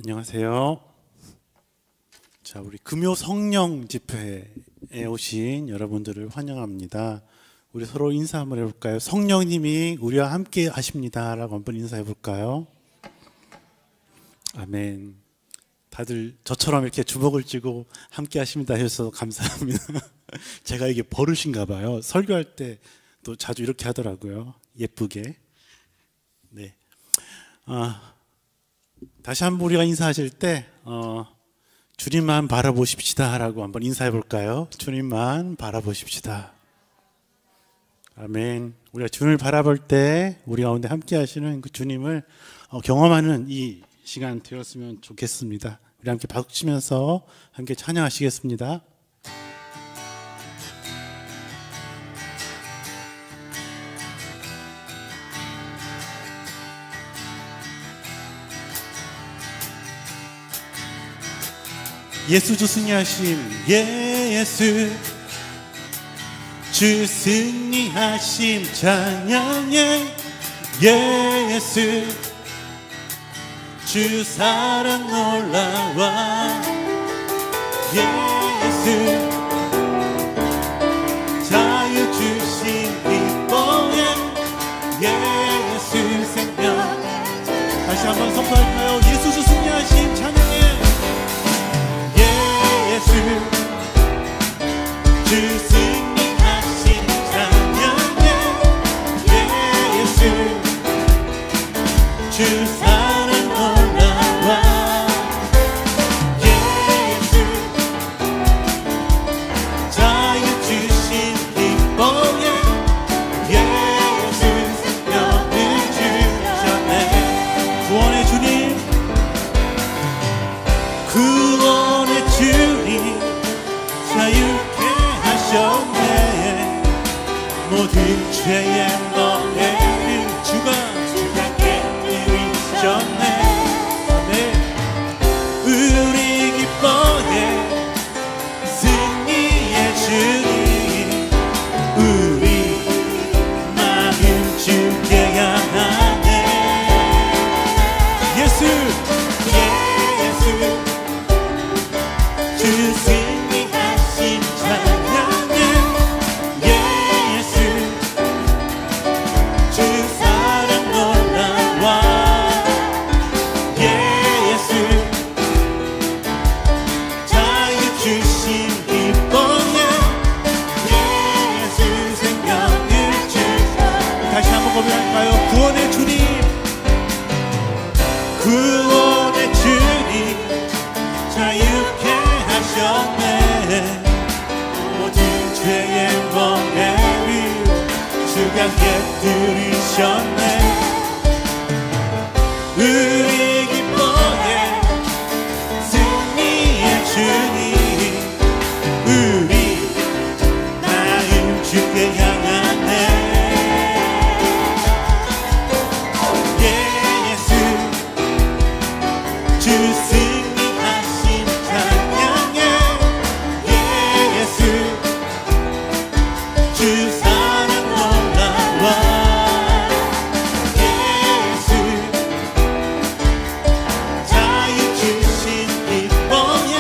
안녕하세요. 자, 우리 금요 성령 집회에 오신 여러분들을 환영합니다. 우리 서로 인사 한번 해볼까요? 성령님이 우리와 함께 하십니다 라고 한번 인사해 볼까요? 아멘. 다들 저처럼 이렇게 주먹을 쥐고 함께 하십니다 해주셔서 감사합니다. 제가 이게 버릇인가 봐요. 설교할 때 또 자주 이렇게 하더라고요. 예쁘게. 네. 다시 한번 우리가 인사하실 때 주님만 바라보십시다 라고 한번 인사해 볼까요? 주님만 바라보십시다. 아멘. 우리가 주님을 바라볼 때 우리 가운데 함께 하시는 그 주님을 경험하는 이 시간 되었으면 좋겠습니다. 우리 함께 박수 치면서 함께 찬양하시겠습니다. 예수 주 승리하심, 예수 주 승리하심 찬양해. 예수 주 사랑 놀라와. 예수 자유 주신 기뻐해. 예수 생명. 다시 한번 선포할까요? 예수 주 승리하심 찬양해. 예수 주 승리하신 찬양해. 예수 주 사랑 놀라와. 예수 자유 주신 기뻐해. 예수 생명을 주셨네. 구원의 주님, 구원의 주님 자유케 하셨네. 모든 죄의 멍에를 주가 깨뜨리셨네. 아멘. 우리 기뻐해 승리의 주님, 우리 마음 주께 향하네. 예수 주 승리하신 찬양해. 예수 주 사랑 놀라와. 예수 자유 주신 기뻐해. 예수 생명을 주사. 다시 한번 고백할까요? 구원의 주님, 구원의 주님 자유케 하셨네. 모든 죄의 멍에를 주가 깨뜨리셨네. 우리 기뻐해 승리의 주님, 우리 마음 주께 향하네. 예수 주 승리하신 찬양해. 예수 주 사랑 놀라와. 예수 자유 주신 기뻐해.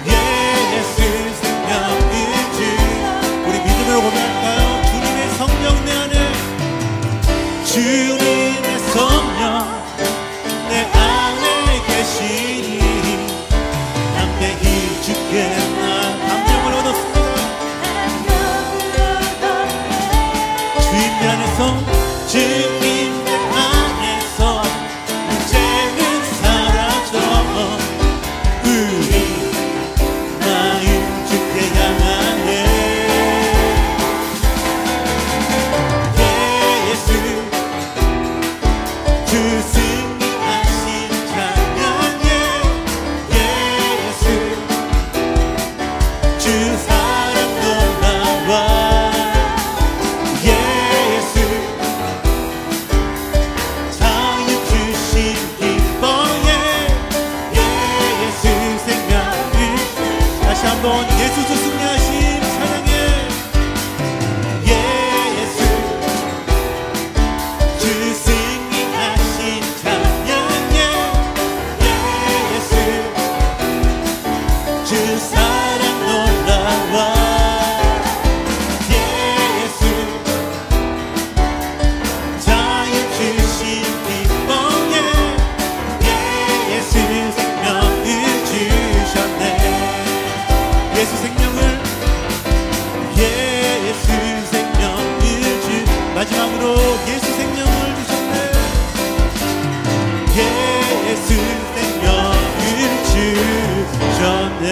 예수 생명을 주. 우리 믿음으로 고백할까요? 주님의 성령 내 안에, 주님의 성령 내 안에 계시니 담대히 주께 난 감명을 얻었습니다. 주님 안에서, 주님 안에서 문제는 사라져. 우리 마음 주께 향하네. 예수 주 승리하신 찬양해. 예수 주 사랑 놀라와. 예수 믿음으로 예수 생명을 주셨네. 예수 생명을 주셨네.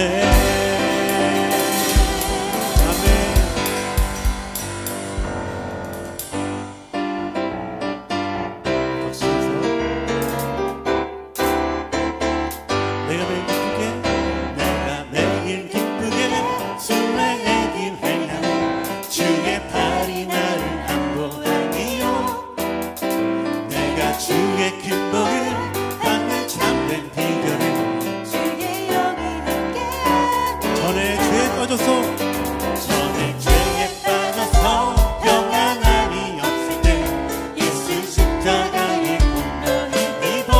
전에 죄에 빠져서 평안함이 없을 때 예수 십자가의 공로를 입어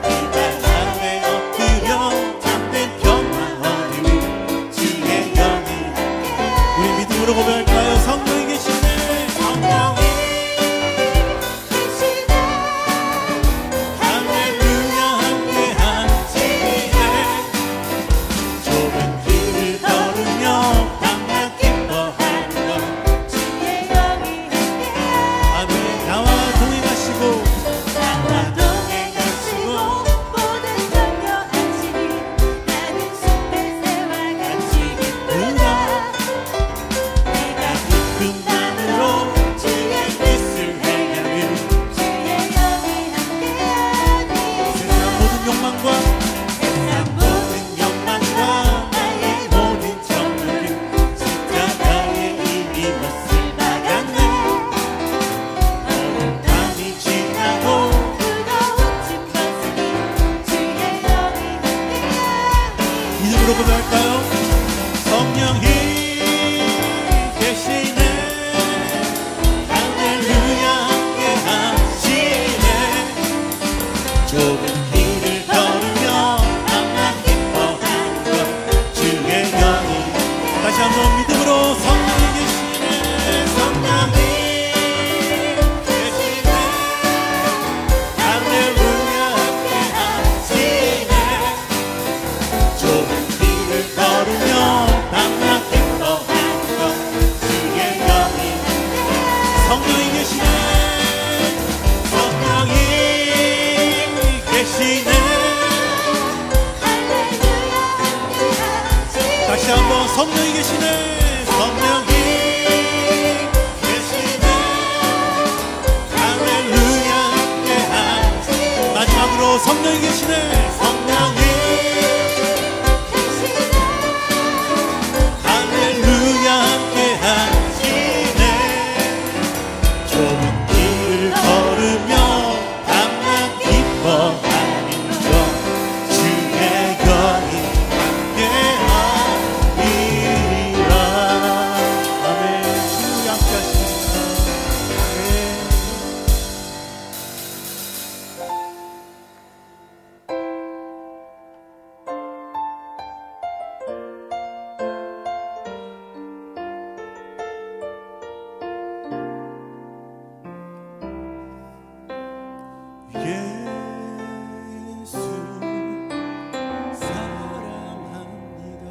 이발 아래 엎드려 참된 평화 얻으니 주의 영이 우리 믿음으로 고백할까요? 성령이 계시네. 성령이 계시네. 할렐루야 함께 하시네. 좁은 길을 걸으며 밤낮 기뻐하는 것 주의 영이 아멘. 나와 동행하시고 나와 동행하시고 모든 격려하시니 나는 숲의 새와 같이 기쁘다. 내가 기쁨만으로 주의 뜻을 행하며 주의 영이 함께하니 세상 모든 욕망과 세상 모든 욕망과 나의 모든 정욕은 십자가에 이미 못을 박았네. 어느 밤이 지나고 뜨거운 짐 벗으니 주의 영이 함께하니 믿음으로 고백할까요? 성령이 계시네. 할렐루야 함께 하시네. 좁은 길을 걸으며 밤낮 기뻐하는 것 주의 영이 다시 한번 믿음으로 성령이 계시네. 성령이 계시네. 할렐루야 함께 하시네. 좁은 길을 걸으며 밤낮 기뻐하는 것 주의 영이 성령이 계시네. 성령이 계시네. 할렐루야 함께 하시네. 다시 한번 성령이 계시네. 성령이 계시네. 할렐루야 함께 하시네. 마지막으로 성령이 계시네. 성령이 할렐루야 함께 하시네. 좁은 길을 걸으며 밤낮 기뻐하는 것 주의 영이 함께하리라. 아멘. 주 함께 하시니까. 아멘. 예수 사랑합니다.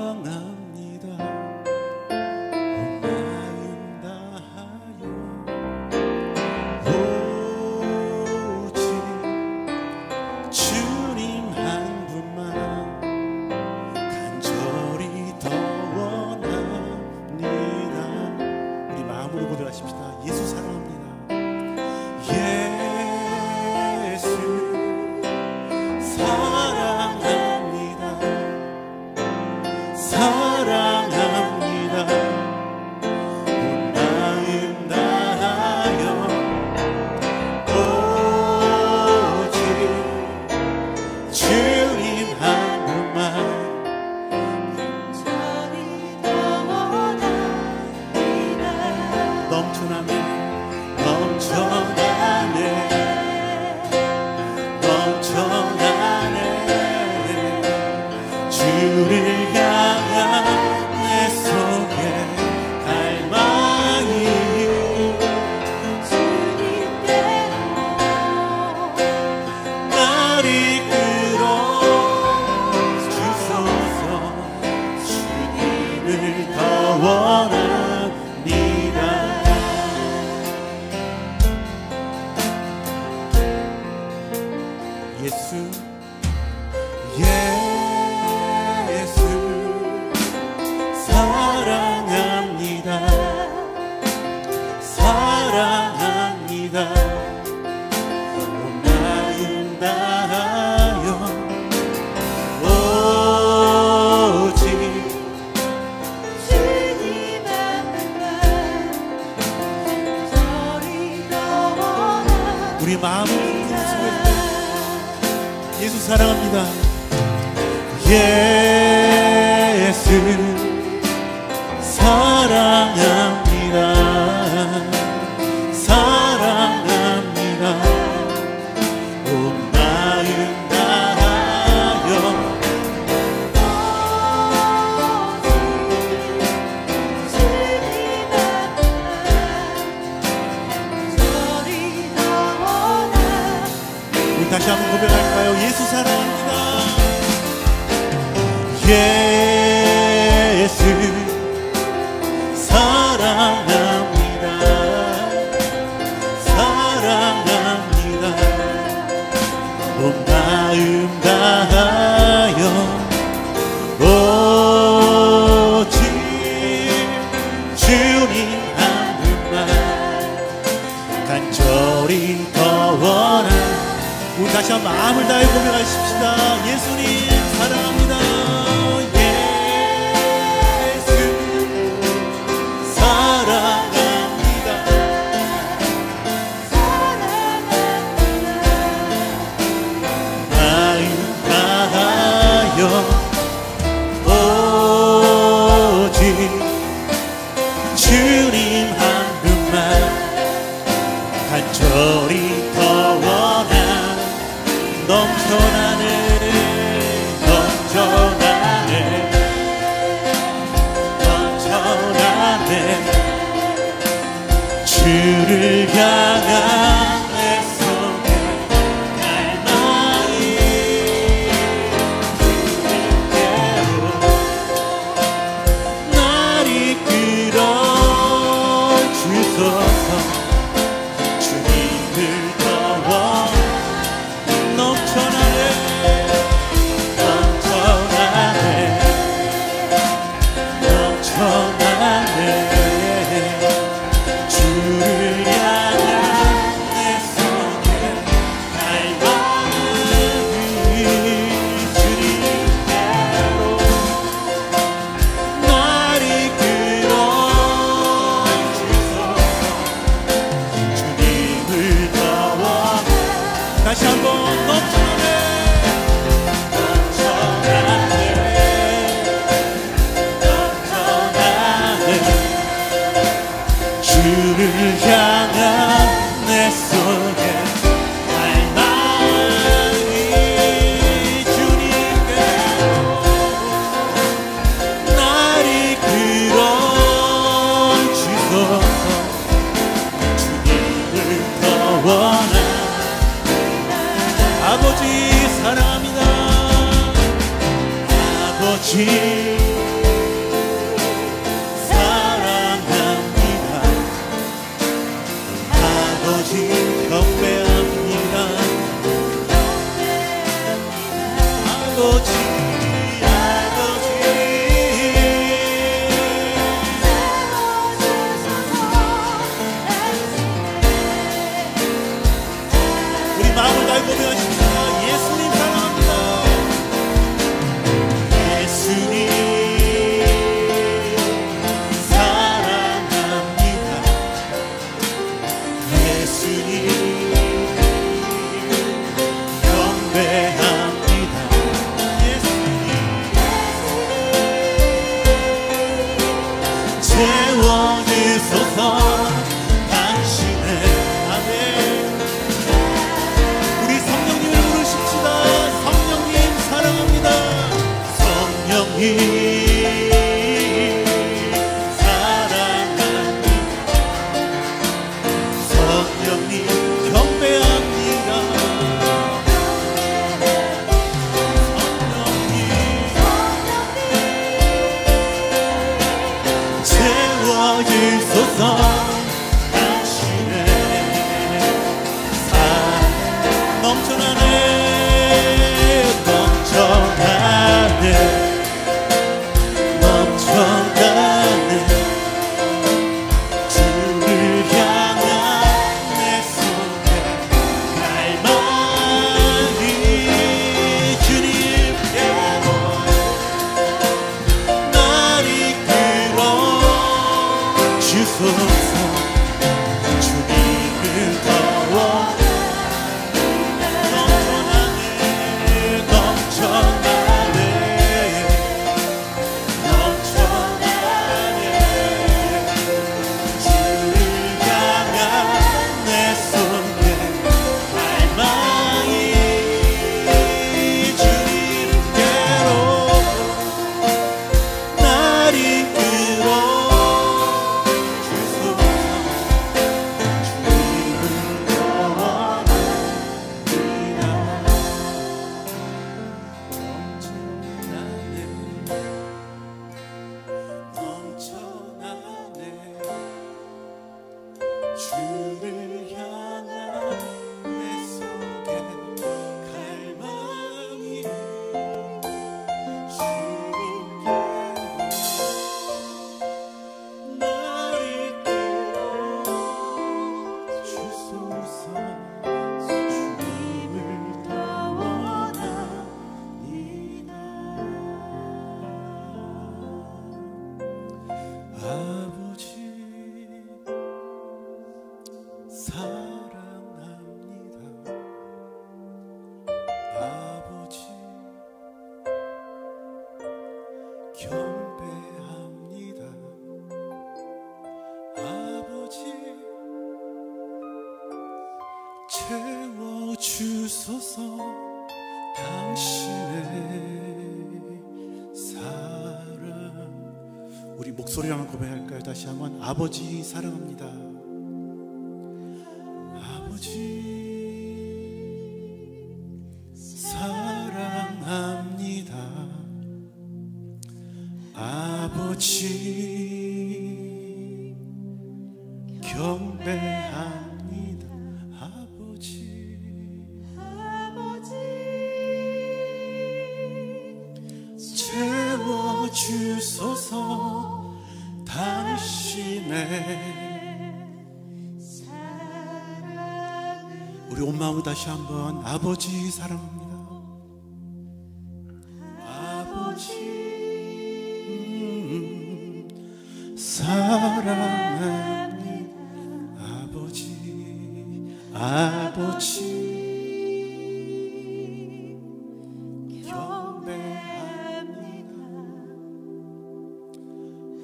사랑합니다. 온 마음 다하여 오직 주님 한 분만 간절히 더 원합니다. 우리 마음으로 고백하십시다. 예수 사랑합니다. 예수 사랑합니다. 사랑합니다. 온 마음 다하여 오직 주님 한 분만 간절히 더 원합니다. 넘쳐나네. 넘쳐나네. 넘쳐나네. 주를 향한 내 속에 갈망이 주님께로 날 이끌어 주소서. 주님을 더 원하네. 우리 마음을 예수 사랑합니다. 예수 사랑합니다. 사랑합니다. 온 마음 다하여 우리 다시 한번 고백할까요? 예수 사랑합니다. 예수 사랑합니다. 사랑합니다. 온 마음 다하여 오직 주님 한 분만 간절히 더 원한. 우리 다시 한번 마음을 다해 고백하십시다. 예수님 사랑합니다. 주님 한 분만 간절히 더 원한 넘쳐나네 넘쳐나네 넘쳐나네 주를 향한 내 손에 날마이 주님께로 날 이끌어 주소서. 주님을 더 넘쳐나네 넘쳐나네 넘쳐나네 주를 향한 내 손에 갈망이 주님께로 날 이끌어 다시 한번 넘쳐나네 넘쳐나네 넘쳐나네 주를 향한 내 손에 갈망이 주님께로 날 이끌어 주소서. 주님을 더 원한 아버지 사랑합니다. 아버지 사랑합니다. 아버지 경배합니다. 아버지 우리 마음을 다해 고백하십시다. 예수님 사랑합니다. 예수님 사랑합니다. 예수님 경배합니다. 예수님 채워주소서. 당신의 아멘. 우리 성령님을 부르십시다. 성령님 사랑합니다. 성령님 사랑합니다. 성령님 경배합니다. 성령님 채워주소서. 당신의 넘쳐나네 넘쳐나네 넘쳐나네 주를 향한 내 손에 갈망이 주님께로 날 이끌어 주소서. 주님을 더 채워주소서 당신의 사랑. 우리 목소리로 한번 고백할까요? 다시 한번. 아버지 사랑합니다. 아버지 사랑합니다. 아버지 경배합니다. 아버지 채워주소서 당신의. 우리 온 마음으로 다시 한번. 아버지 사랑합니다. 아버지 사랑합니다. 아버지 경배합니다.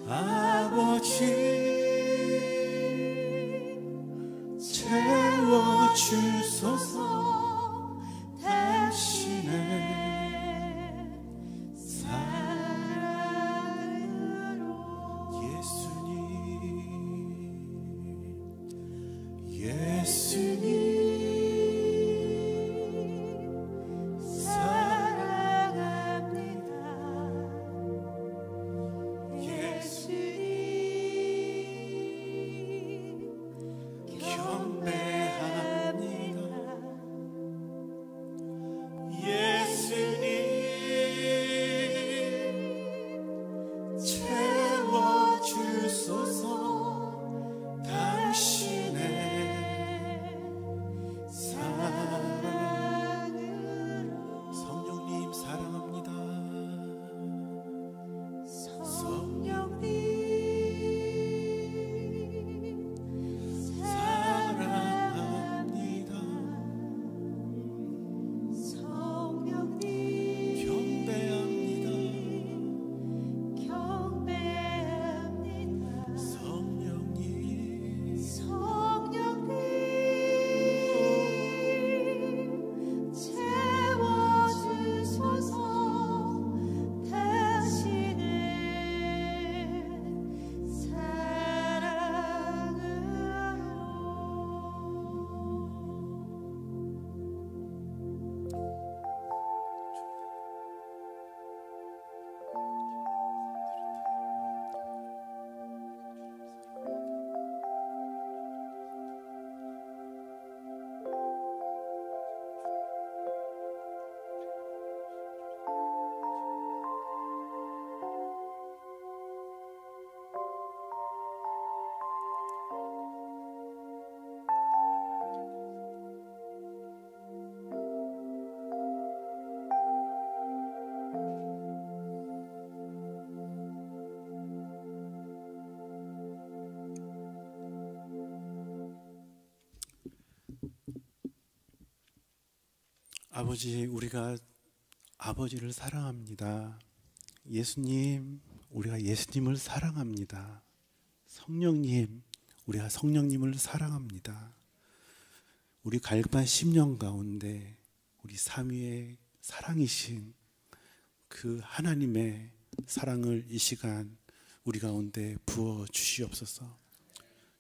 아버지 채워주소서 당신의 사랑으로. 예수님 사랑합니다. 예수님 경배합니다. 예수님 채워주소서 당신의 사랑으로. 성령님 사랑합니다. 성령님 사랑합니다. 성령님 경배합니다. 성령님 채워주소서 당신의 아버지, 우리가 아버지를 사랑합니다. 예수님, 우리가 예수님을 사랑합니다. 성령님, 우리가 성령님을 사랑합니다. 우리 갈급한 10년 가운데 우리 삼위의 사랑이신 그 하나님의 사랑을 이 시간 우리 가운데 부어 주시옵소서.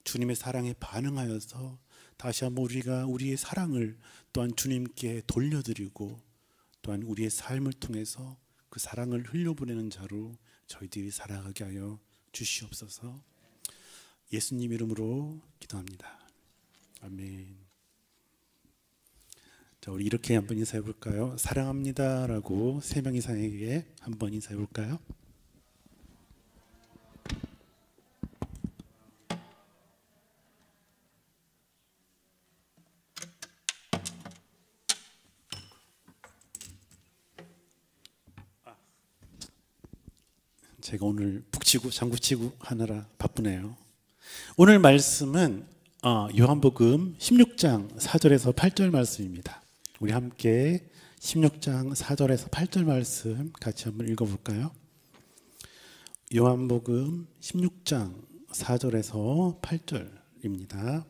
주님의 사랑에 반응하여서 다시 한번 우리가 우리의 사랑을 또한 주님께 돌려드리고 또한 우리의 삶을 통해서 그 사랑을 흘려보내는 자로 저희들이 살아가게 하여 주시옵소서. 예수님 이름으로 기도합니다. 아멘. 자, 우리 이렇게 한번 인사해 볼까요? 사랑합니다라고 3명 이상에게 한번 인사해 볼까요? 제가 오늘 북치고 장구치고 하느라 바쁘네요. 오늘 말씀은 요한복음 16장 4절에서 8절 말씀입니다. 우리 함께 16장 4절에서 8절 말씀 같이 한번 읽어볼까요? 요한복음 16장 4절에서 8절입니다.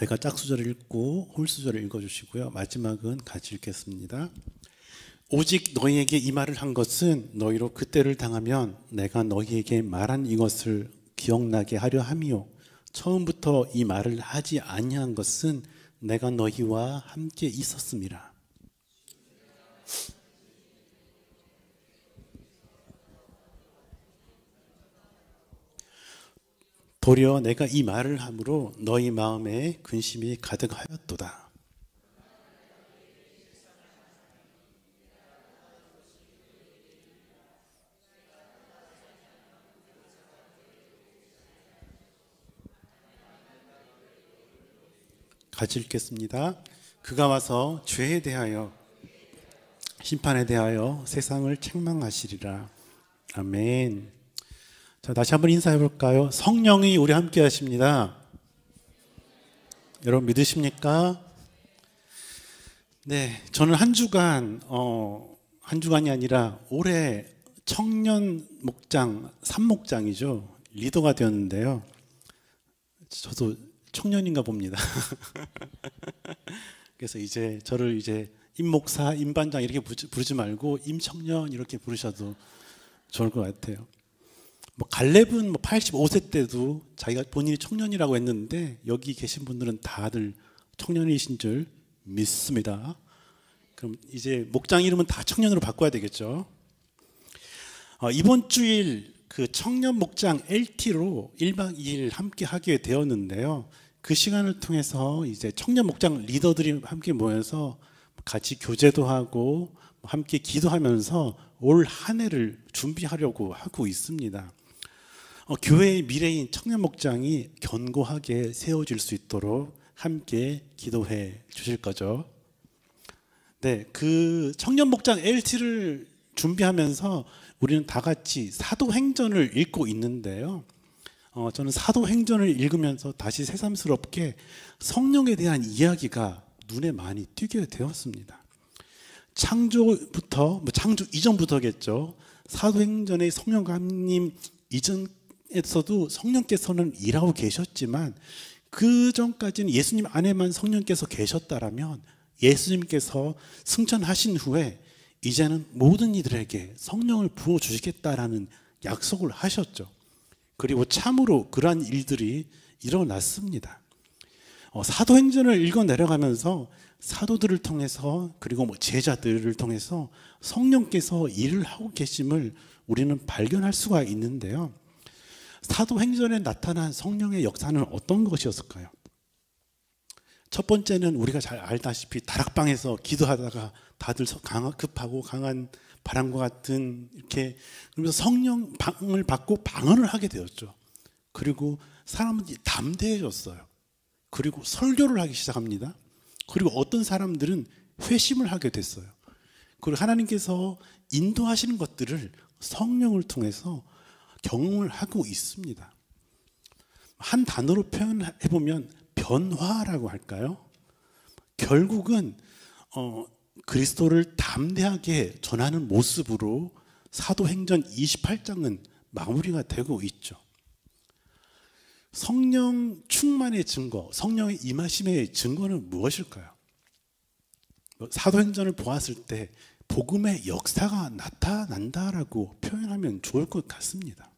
제가 짝수절을 읽고 홀수절을 읽어주시고요. 마지막은 같이 읽겠습니다. 오직 너희에게 이 말을 한 것은 너희로 그때를 당하면 내가 너희에게 말한 이것을 기억나게 하려 함이요 처음부터 이 말을 하지 아니한 것은 내가 너희와 함께 있었음이라. 도리어 내가 이 말을 함으로 너희 마음에 근심이 가득하였도다. 같이 읽겠습니다. 그가 와서 죄에 대하여 심판에 대하여 세상을 책망하시리라. 아멘. 자, 다시 한번 인사해 볼까요? 성령이 우리 함께 하십니다. 여러분 믿으십니까? 네, 저는 한 주간이 아니라 올해 청년 목장, 산목장이죠. 리더가 되었는데요. 저도 청년인가 봅니다. 그래서 이제 저를 이제 임목사, 임반장 이렇게 부르지 말고 임청년 이렇게 부르셔도 좋을 것 같아요. 뭐 갈렙은 85세 때도 자기가 본인이 청년이라고 했는데 여기 계신 분들은 다들 청년이신 줄 믿습니다. 그럼 이제 목장 이름은 다 청년으로 바꿔야 되겠죠. 이번 주일 그 청년 목장 LT로 1박 2일 함께 하게 되었는데요. 그 시간을 통해서 이제 청년 목장 리더들이 함께 모여서 같이 교제도 하고 함께 기도하면서 올 한 해를 준비하려고 하고 있습니다. 교회의 미래인 청년 목장이 견고하게 세워질 수 있도록 함께 기도해 주실 거죠. 네, 그 청년 목장 LT를 준비하면서 우리는 다 같이 사도행전을 읽고 있는데요. 저는 사도행전을 읽으면서 다시 새삼스럽게 성령에 대한 이야기가 눈에 많이 띄게 되었습니다. 창조부터, 창조 이전부터겠죠. 사도행전의 성령 강림 이전에서도 성령께서는 일하고 계셨지만 그 전까지는 예수님 안에만 성령께서 계셨다라면 예수님께서 승천하신 후에 이제는 모든 이들에게 성령을 부어주시겠다라는 약속을 하셨죠. 그리고 참으로 그러한 일들이 일어났습니다. 사도행전을 읽어 내려가면서 사도들을 통해서 그리고 제자들을 통해서 성령께서 일을 하고 계심을 우리는 발견할 수가 있는데요. 사도행전에 나타난 성령의 역사는 어떤 것이었을까요? 첫 번째는 우리가 잘 알다시피 다락방에서 기도하다가 다들 급하고 강한 바람과 같은 이렇게 그러면서 성령 방을 받고 방언을 하게 되었죠. 그리고 사람들이 담대해졌어요. 그리고 설교를 하기 시작합니다. 그리고 어떤 사람들은 회심을 하게 됐어요. 그리고 하나님께서 인도하시는 것들을 성령을 통해서 경험을 하고 있습니다. 한 단어로 표현해 보면 변화라고 할까요? 결국은 그리스도를 담대하게 전하는 모습으로 사도행전 28장은 마무리가 되고 있죠. 성령 충만의 증거, 성령의 임하심의 증거는 무엇일까요? 사도행전을 보았을 때 복음의 역사가 나타난다라고 표현하면 좋을 것 같습니다.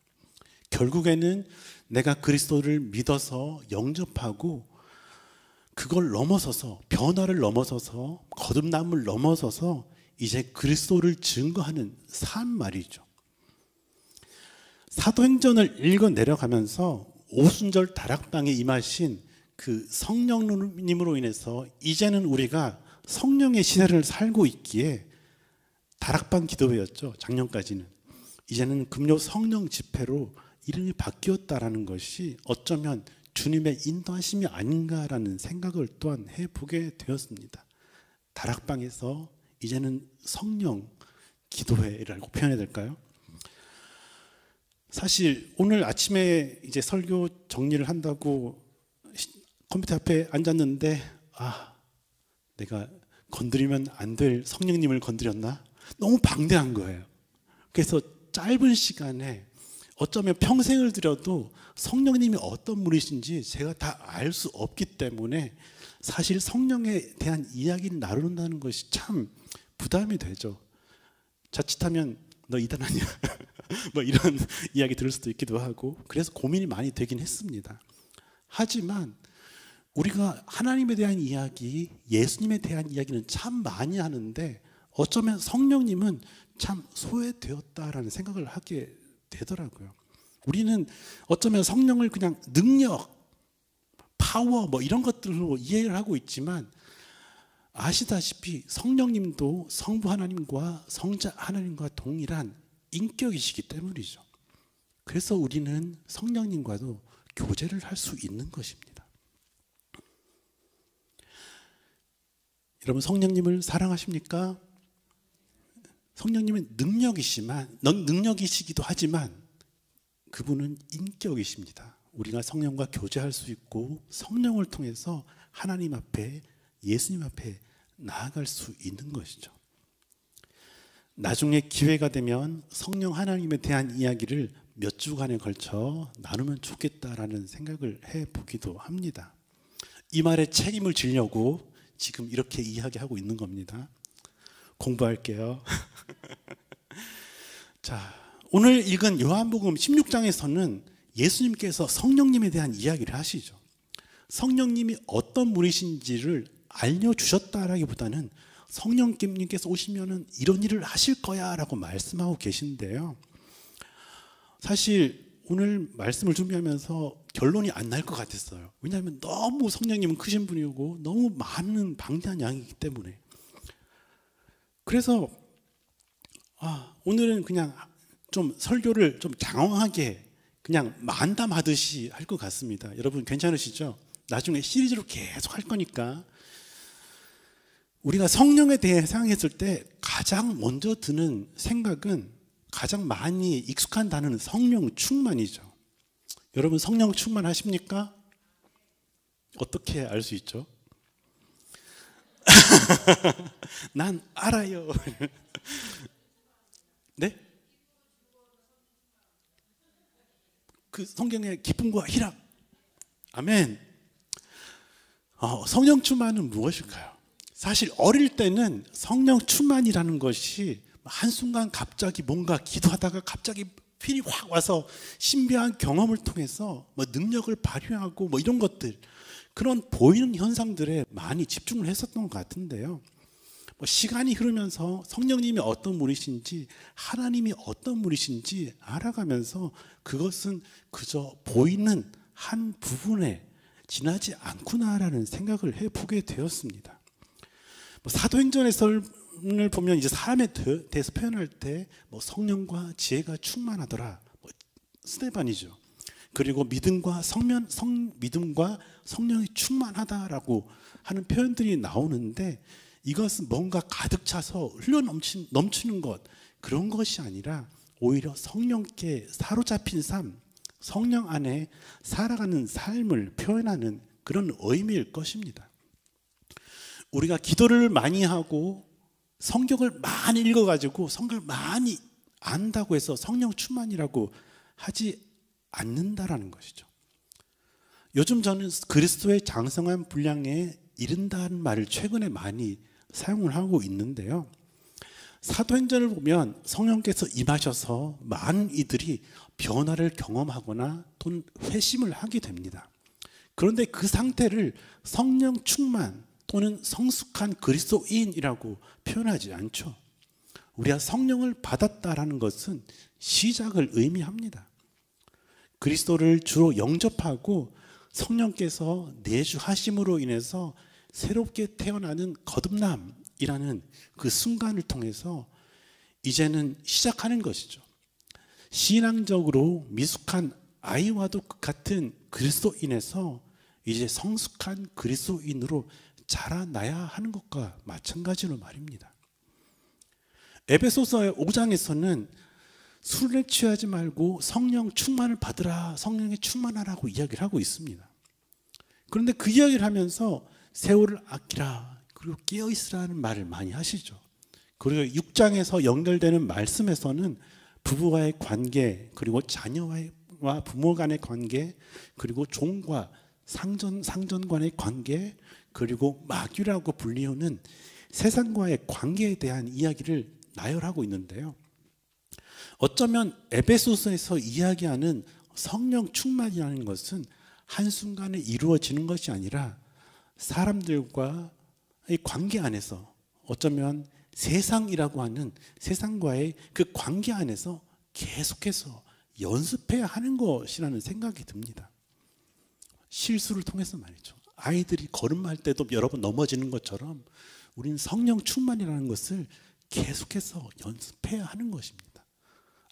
결국에는 내가 그리스도를 믿어서 영접하고 그걸 넘어서서 변화를 넘어서서 거듭남을 넘어서서 이제 그리스도를 증거하는 삶 말이죠. 사도행전을 읽어 내려가면서 오순절 다락방에 임하신 그 성령님으로 인해서 이제는 우리가 성령의 시대를 살고 있기에 다락방 기도회였죠. 작년까지는. 이제는 금요 성령 집회로 이름이 바뀌었다라는 것이 어쩌면 주님의 인도하심이 아닌가라는 생각을 또한 해보게 되었습니다. 다락방에서 이제는 성령 기도회라고 표현해야 될까요? 사실 오늘 아침에 이제 설교 정리를 한다고 컴퓨터 앞에 앉았는데 내가 건드리면 안 될 성령님을 건드렸나? 너무 방대한 거예요. 그래서 짧은 시간에 어쩌면 평생을 들여도 성령님이 어떤 분이신지 제가 다 알 수 없기 때문에 사실 성령에 대한 이야기를 나눈다는 것이 참 부담이 되죠. 자칫하면 너 이단 아니야? 뭐 이런 이야기 들을 수도 있기도 하고, 그래서 고민이 많이 되긴 했습니다. 하지만 우리가 하나님에 대한 이야기, 예수님에 대한 이야기는 참 많이 하는데 어쩌면 성령님은 참 소외되었다라는 생각을 하게 되더라고요. 우리는 어쩌면 성령을 그냥 능력, 파워 뭐 이런 것들로 이해를 하고 있지만 아시다시피 성령님도 성부 하나님과 성자 하나님과 동일한 인격이시기 때문이죠. 그래서 우리는 성령님과도 교제를 할 수 있는 것입니다. 여러분, 성령님을 사랑하십니까? 성령님은 능력이시기도 하지만 그분은 인격이십니다. 우리가 성령과 교제할 수 있고 성령을 통해서 하나님 앞에, 예수님 앞에 나아갈 수 있는 것이죠. 나중에 기회가 되면 성령 하나님에 대한 이야기를 몇 주간에 걸쳐 나누면 좋겠다라는 생각을 해보기도 합니다. 이 말에 책임을 지려고 지금 이렇게 이야기하고 있는 겁니다. 공부할게요. 자, 오늘 읽은 요한복음 16장에서는 예수님께서 성령님에 대한 이야기를 하시죠. 성령님이 어떤 분이신지를 알려주셨다라기보다는 성령님께서 오시면은 이런 일을 하실 거야 라고 말씀하고 계신데요. 사실 오늘 말씀을 준비하면서 결론이 안 날 것 같았어요. 왜냐하면 너무 성령님은 크신 분이고 너무 많은 방대한 양이기 때문에. 그래서 오늘은 그냥 좀 설교를 좀 장황하게 그냥 만담하듯이 할 것 같습니다. 여러분 괜찮으시죠? 나중에 시리즈로 계속 할 거니까. 우리가 성령에 대해 생각했을 때 가장 먼저 드는 생각은, 가장 많이 익숙한 단어는 성령 충만이죠. 여러분 성령 충만하십니까? 어떻게 알 수 있죠? 난 알아요. 네? 그 성경의 기쁨과 희락. 아멘. 성령 충만은 무엇일까요? 사실 어릴 때는 성령 충만이라는 것이 한순간 갑자기 뭔가 기도하다가 갑자기 필이 확 와서 신비한 경험을 통해서 뭐 능력을 발휘하고 뭐 이런 것들, 그런 보이는 현상들에 많이 집중을 했었던 것 같은데요. 시간이 흐르면서 성령님이 어떤 분이신지, 하나님이 어떤 분이신지 알아가면서 그것은 그저 보이는 한 부분에 지나지 않구나라는 생각을 해보게 되었습니다. 사도행전에서를 보면 이제 사람에 대해서 표현할 때 성령과 지혜가 충만하더라, 스데반이죠. 그리고 믿음과 성령이 충만하다라고 하는 표현들이 나오는데, 이것은 뭔가 가득 차서 흘러 넘치는 것, 그런 것이 아니라 오히려 성령께 사로잡힌 삶, 성령 안에 살아가는 삶을 표현하는 그런 의미일 것입니다. 우리가 기도를 많이 하고 성경을 많이 읽어가지고 성경을 많이 안다고 해서 성령 충만이라고 하지 않는다라는 것이죠. 요즘 저는 그리스도의 장성한 분량에 이른다는 말을 최근에 많이 사용을 하고 있는데요. 사도행전을 보면 성령께서 임하셔서 많은 이들이 변화를 경험하거나 또는 회심을 하게 됩니다. 그런데 그 상태를 성령 충만 또는 성숙한 그리스도인이라고 표현하지 않죠. 우리가 성령을 받았다라는 것은 시작을 의미합니다. 그리스도를 주로 영접하고 성령께서 내주하심으로 인해서 새롭게 태어나는 거듭남이라는 그 순간을 통해서 이제는 시작하는 것이죠. 신앙적으로 미숙한 아이와도 같은 그리스도인에서 이제 성숙한 그리스도인으로 자라나야 하는 것과 마찬가지로 말입니다. 에베소서 5장에서는 술에 취하지 말고 성령 충만을 받으라, 성령에 충만하라고 이야기를 하고 있습니다. 그런데 그 이야기를 하면서 세월을 아끼라, 그리고 깨어있으라는 말을 많이 하시죠. 그리고 6장에서 연결되는 말씀에서는 부부와의 관계, 그리고 자녀와 부모 간의 관계, 그리고 종과 상전간의 관계, 그리고 마귀라고 불리우는 세상과의 관계에 대한 이야기를 나열하고 있는데요. 어쩌면 에베소서에서 이야기하는 성령 충만이라는 것은 한순간에 이루어지는 것이 아니라 사람들과의 관계 안에서, 어쩌면 세상이라고 하는 세상과의 그 관계 안에서 계속해서 연습해야 하는 것이라는 생각이 듭니다. 실수를 통해서 말이죠. 아이들이 걸음할 때도 여러 번 넘어지는 것처럼 우리는 성령 충만이라는 것을 계속해서 연습해야 하는 것입니다.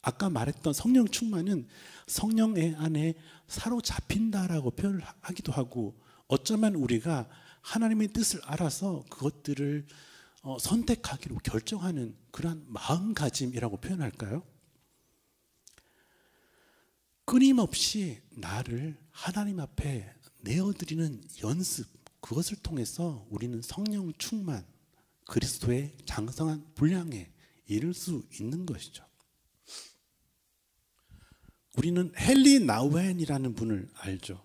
아까 말했던 성령 충만은 성령의 안에 사로잡힌다라고 표현을 하기도 하고, 어쩌면 우리가 하나님의 뜻을 알아서 그것들을 선택하기로 결정하는 그러한 마음가짐이라고 표현할까요? 끊임없이 나를 하나님 앞에 내어드리는 연습, 그것을 통해서 우리는 성령 충만, 그리스도의 장성한 분량에 이를 수 있는 것이죠. 우리는 헨리 나우엔이라는 분을 알죠.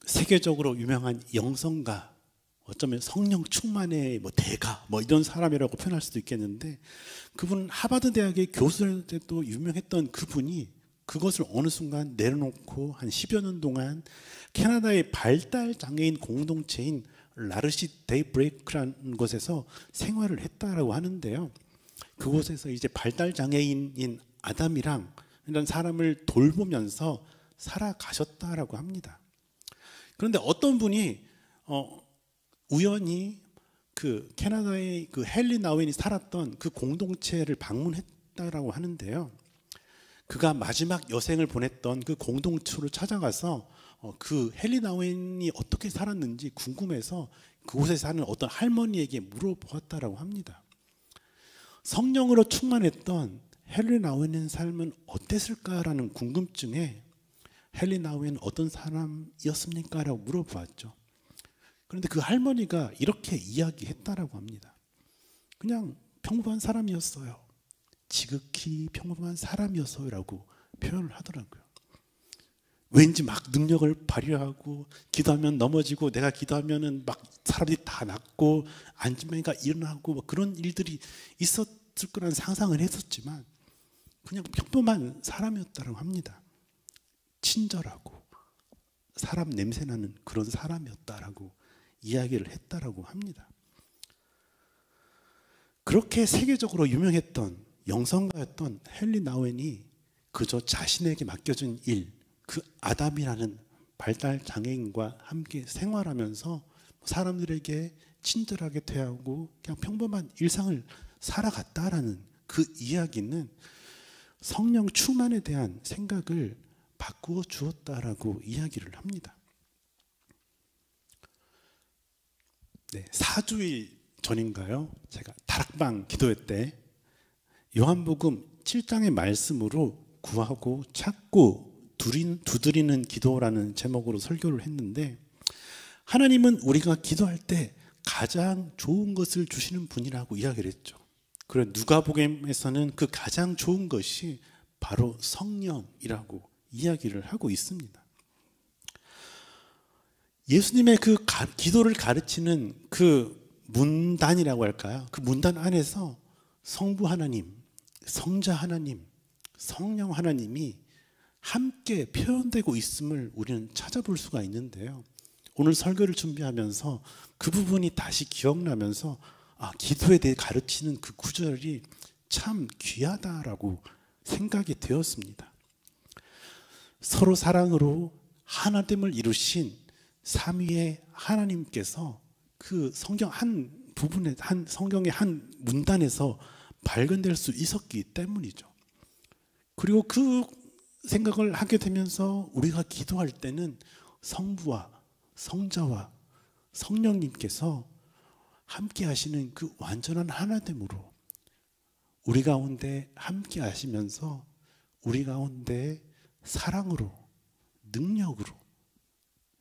세계적으로 유명한 영성가, 어쩌면 성령 충만의 대가 이런 사람이라고 표현할 수도 있겠는데, 그분은 하버드 대학의 교수일 때도 유명했던 그분이 그것을 어느 순간 내려놓고 한 10여 년 동안 캐나다의 발달 장애인 공동체인 라르시 데이브레이크라는 곳에서 생활을 했다라고 하는데요. 그곳에서 이제 발달 장애인인 아담이랑 이런 사람을 돌보면서 살아가셨다라고 합니다. 그런데 어떤 분이 우연히 그 캐나다의 그 헨리 나우엔이 살았던 그 공동체를 방문했다라고 하는데요. 그가 마지막 여생을 보냈던 그 공동체로 찾아가서 그 헨리 나우엔이 어떻게 살았는지 궁금해서 그곳에 사는 어떤 할머니에게 물어보았다라고 합니다. 성령으로 충만했던 헨리 나우엔의 삶은 어땠을까라는 궁금증에 헨리 나우엔은 어떤 사람이었습니까? 라고 물어보았죠. 그런데 그 할머니가 이렇게 이야기했다라고 합니다. 그냥 평범한 사람이었어요. 지극히 평범한 사람이었어요 라고 표현을 하더라고요. 왠지 막 능력을 발휘하고, 기도하면 넘어지고, 내가 기도하면은 막 사람들이 다 낫고, 앉으니까 일어나고, 그런 일들이 있었을 거라는 상상을 했었지만 그냥 평범한 사람이었다고 합니다. 친절하고 사람 냄새나는 그런 사람이었다라고 이야기를 했다라고 합니다. 그렇게 세계적으로 유명했던 영성가였던 헨리 나우엔이 그저 자신에게 맡겨진 일, 그 아담이라는 발달 장애인과 함께 생활하면서 사람들에게 친절하게 대하고 그냥 평범한 일상을 살아갔다라는 그 이야기는 성령 충만에 대한 생각을 바꾸어 주었다라고 이야기를 합니다. 네, 4주일 전인가요? 제가 다락방 기도회 때 요한복음 7장의 말씀으로 구하고 찾고 두드리는 기도라는 제목으로 설교를 했는데, 하나님은 우리가 기도할 때 가장 좋은 것을 주시는 분이라고 이야기를 했죠. 그래, 누가복음에서는 그 가장 좋은 것이 바로 성령이라고 이야기를 하고 있습니다. 예수님의 그 기도를 가르치는 그 문단이라고 할까요? 그 문단 안에서 성부 하나님, 성자 하나님, 성령 하나님이 함께 표현되고 있음을 우리는 찾아볼 수가 있는데요. 오늘 설교를 준비하면서 그 부분이 다시 기억나면서 기도에 대해 가르치는 그 구절이 참 귀하다라고 생각이 되었습니다. 서로 사랑으로 하나됨을 이루신 삼위의 하나님께서 그 성경 한 부분에, 성경의 한 문단에서 발견될 수 있었기 때문이죠. 그리고 그 생각을 하게 되면서 우리가 기도할 때는 성부와 성자와 성령님께서 함께 하시는 그 완전한 하나됨으로 우리 가운데 함께 하시면서 우리 가운데 사랑으로, 능력으로,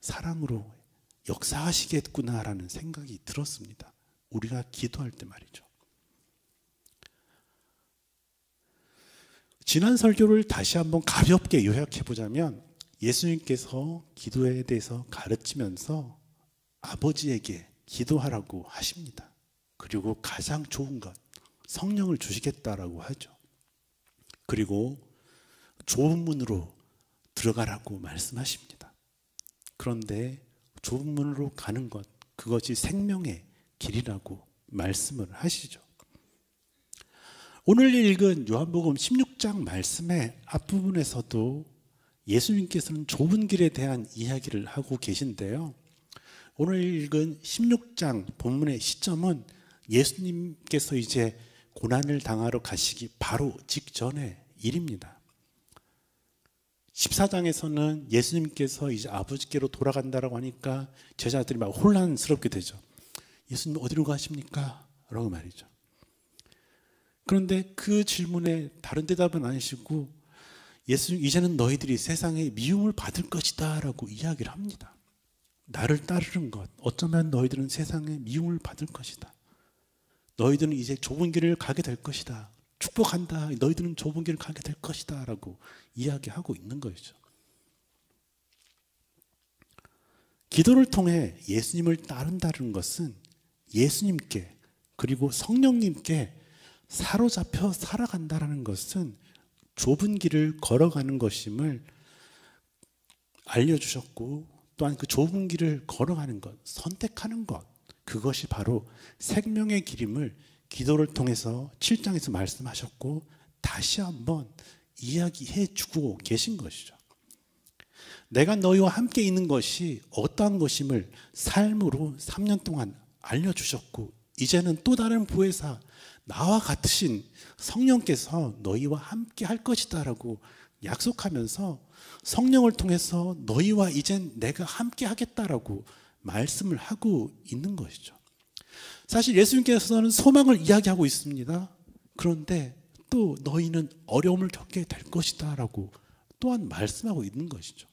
사랑으로 역사하시겠구나라는 생각이 들었습니다. 우리가 기도할 때 말이죠. 지난 설교를 다시 한번 가볍게 요약해 보자면 예수님께서 기도에 대해서 가르치면서 아버지에게 기도하라고 하십니다. 그리고 가장 좋은 것, 성령을 주시겠다라고 하죠. 그리고 좁은 문으로 들어가라고 말씀하십니다. 그런데 좁은 문으로 가는 것, 그것이 생명의 길이라고 말씀을 하시죠. 오늘 읽은 요한복음 16장 말씀의 앞부분에서도 예수님께서는 좁은 길에 대한 이야기를 하고 계신데요. 오늘 읽은 16장 본문의 시점은 예수님께서 이제 고난을 당하러 가시기 바로 직전의 일입니다. 14장에서는 예수님께서 이제 아버지께로 돌아간다라고 하니까 제자들이 막 혼란스럽게 되죠. 예수님 어디로 가십니까? 라고 말이죠. 그런데 그 질문에 다른 대답은 안 하시고 예수님 이제는 너희들이 세상에 미움을 받을 것이다 라고 이야기를 합니다. 나를 따르는 것, 어쩌면 너희들은 세상에 미움을 받을 것이다. 너희들은 이제 좁은 길을 가게 될 것이다. 축복한다. 너희들은 좁은 길을 가게 될 것이다 라고 이야기하고 있는 것이죠. 기도를 통해 예수님을 따른다는 것은 예수님께 그리고 성령님께 사로잡혀 살아간다는 것은 좁은 길을 걸어가는 것임을 알려주셨고, 또한 그 좁은 길을 걸어가는 것, 선택하는 것, 그것이 바로 생명의 길임을 기도를 통해서 7장에서 말씀하셨고 다시 한번 이야기해 주고 계신 것이죠. 내가 너희와 함께 있는 것이 어떠한 것임을 삶으로 3년 동안 알려주셨고, 이제는 또 다른 보혜사 나와 같으신 성령께서 너희와 함께 할 것이다 라고 약속하면서 성령을 통해서 너희와 이젠 내가 함께 하겠다라고 말씀을 하고 있는 것이죠. 사실 예수님께서는 소망을 이야기하고 있습니다. 그런데 또 너희는 어려움을 겪게 될 것이다 라고 또한 말씀하고 있는 것이죠.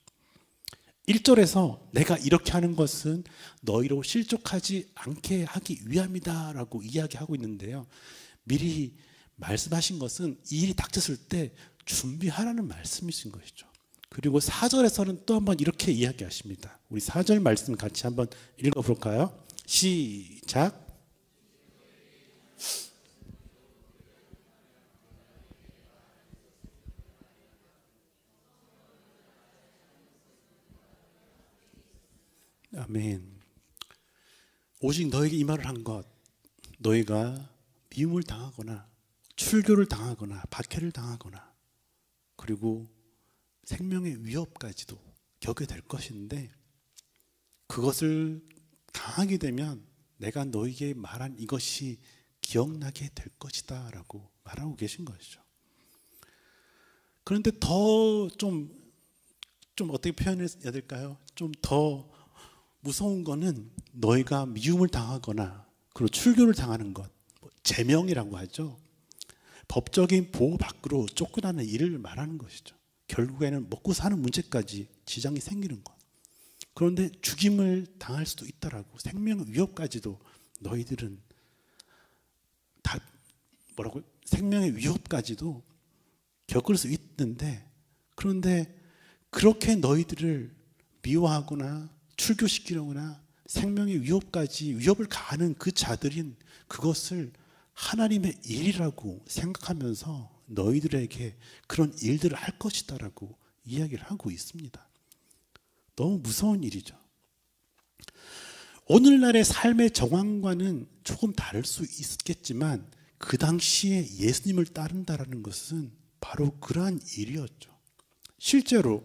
1절에서 내가 이렇게 하는 것은 너희로 실족하지 않게 하기 위함이다 라고 이야기하고 있는데요. 미리 말씀하신 것은 이 일이 닥쳤을 때 준비하라는 말씀이신 것이죠. 그리고 4절에서는 또 한번 이렇게 이야기하십니다. 우리 4절 말씀 같이 한번 읽어볼까요? 시작. 아멘. 오직 너에게 이 말을 한 것, 너희가 미움을 당하거나 출교를 당하거나 박해를 당하거나 그리고 생명의 위협까지도 겪게 될 것인데, 그것을 당하게 되면 내가 너희에게 말한 이것이 기억나게 될 것이다 라고 말하고 계신 것이죠. 그런데 더 좀 어떻게 표현해야 될까요? 좀 더 무서운 거는 너희가 미움을 당하거나 그리고 출교를 당하는 것, 제명이라고 하죠. 법적인 보호 밖으로 쫓겨나는 일을 말하는 것이죠. 결국에는 먹고 사는 문제까지 지장이 생기는 것. 그런데 죽임을 당할 수도 있다라고, 생명 위협까지도 너희들은 다 뭐라고, 생명의 위협까지도 겪을 수 있는데, 그런데 그렇게 너희들을 미워하거나 출교시키려거나 생명의 위협을 가하는 그 자들인 그것을 하나님의 일이라고 생각하면서 너희들에게 그런 일들을 할 것이다 라고 이야기를 하고 있습니다. 너무 무서운 일이죠. 오늘날의 삶의 정황과는 조금 다를 수 있겠지만 그 당시에 예수님을 따른다라는 것은 바로 그러한 일이었죠. 실제로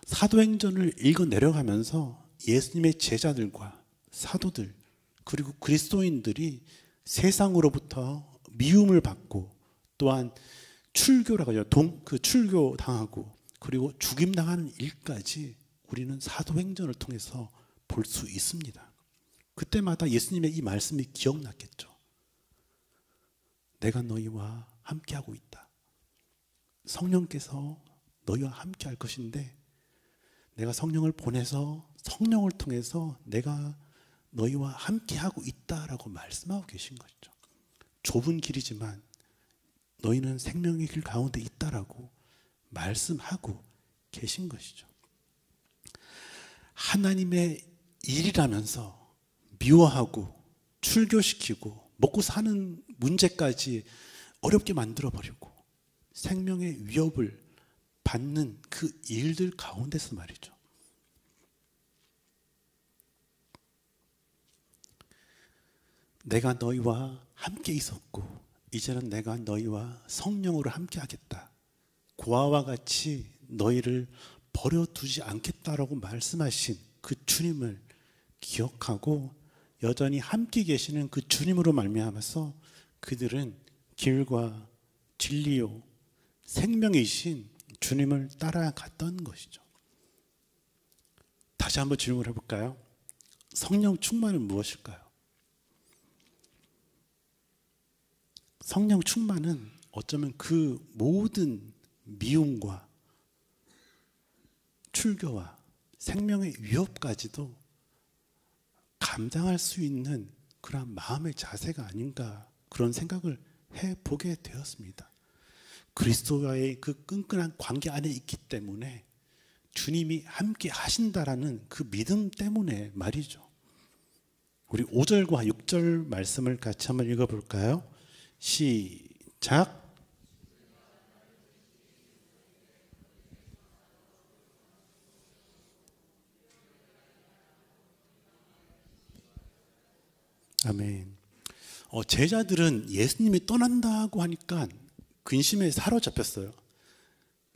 사도행전을 읽어 내려가면서 예수님의 제자들과 사도들 그리고 그리스도인들이 세상으로부터 미움을 받고 또한 출교라고 하죠. 출교 당하고 그리고 죽임 당하는 일까지 우리는 사도행전을 통해서 볼 수 있습니다. 그때마다 예수님의 이 말씀이 기억났겠죠. 내가 너희와 함께하고 있다. 성령께서 너희와 함께 할 것인데 내가 성령을 보내서 성령을 통해서 내가 너희와 함께하고 있다라고 말씀하고 계신 것이죠. 좁은 길이지만 너희는 생명의 길 가운데 있다라고 말씀하고 계신 것이죠. 하나님의 일이라면서 미워하고 출교시키고 먹고 사는 문제까지 어렵게 만들어버리고 생명의 위협을 받는 그 일들 가운데서 말이죠. 내가 너희와 함께 있었고 이제는 내가 너희와 성령으로 함께 하겠다. 고아와 같이 너희를 버려두지 않겠다라고 말씀하신 그 주님을 기억하고 여전히 함께 계시는 그 주님으로 말미암아서 그들은 길과 진리요 생명이신 주님을 따라갔던 것이죠. 다시 한번 질문을 해볼까요? 성령 충만은 무엇일까요? 성령 충만은 어쩌면 그 모든 미움과 출교와 생명의 위협까지도 감당할 수 있는 그런 마음의 자세가 아닌가 그런 생각을 해보게 되었습니다. 그리스도와의 그 끈끈한 관계 안에 있기 때문에 주님이 함께 하신다라는 그 믿음 때문에 말이죠. 우리 5절과 6절 말씀을 같이 한번 읽어볼까요? 시작. 아멘. 제자들은 예수님이 떠난다고 하니까 근심에 사로잡혔어요.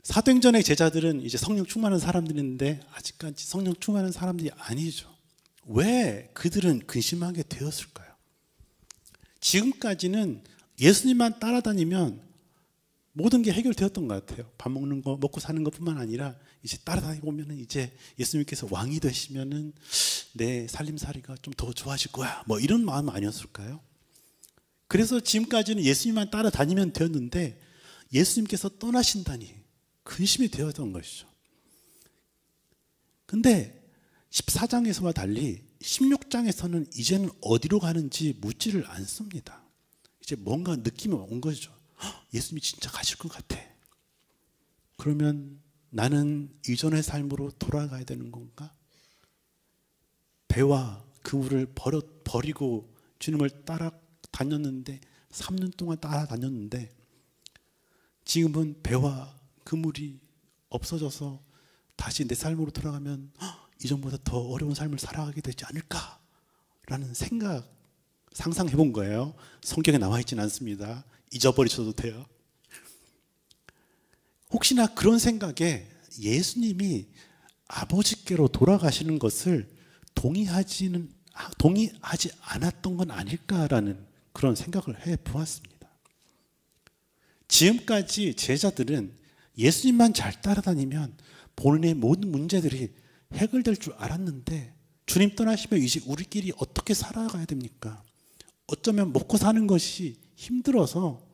사도행전의 제자들은 이제 성령 충만한 사람들인데 아직까지 성령 충만한 사람들이 아니죠. 왜 그들은 근심하게 되었을까요? 지금까지는 예수님만 따라다니면 모든 게 해결되었던 것 같아요. 밥 먹는 거, 먹고 사는 것뿐만 아니라 이제 따라다니고 보면은 이제 예수님께서 왕이 되시면은 내 살림살이가 좀 더 좋아질 거야. 뭐 이런 마음 아니었을까요? 그래서 지금까지는 예수님만 따라다니면 되었는데 예수님께서 떠나신다니 근심이 되었던 것이죠. 근데 14장에서와 달리 16장에서는 이제는 어디로 가는지 묻지를 않습니다. 이제 뭔가 느낌이 온 거죠. 예수님이 진짜 가실 것 같아. 그러면 나는 이전의 삶으로 돌아가야 되는 건가? 배와 그물을 버리고 주님을 따라다녔는데 3년 동안 따라다녔는데 지금은 배와 그물이 없어져서 다시 내 삶으로 돌아가면 이전보다 더 어려운 삶을 살아가게 되지 않을까라는 생각 상상해 본 거예요. 성경에 나와 있지는 않습니다. 잊어버리셔도 돼요. 혹시나 그런 생각에 예수님이 아버지께로 돌아가시는 것을 동의하지 않았던 건 아닐까라는 그런 생각을 해 보았습니다. 지금까지 제자들은 예수님만 잘 따라다니면 본인의 모든 문제들이 해결될 줄 알았는데 주님 떠나시면 이제 우리끼리 어떻게 살아가야 됩니까? 어쩌면 먹고 사는 것이 힘들어서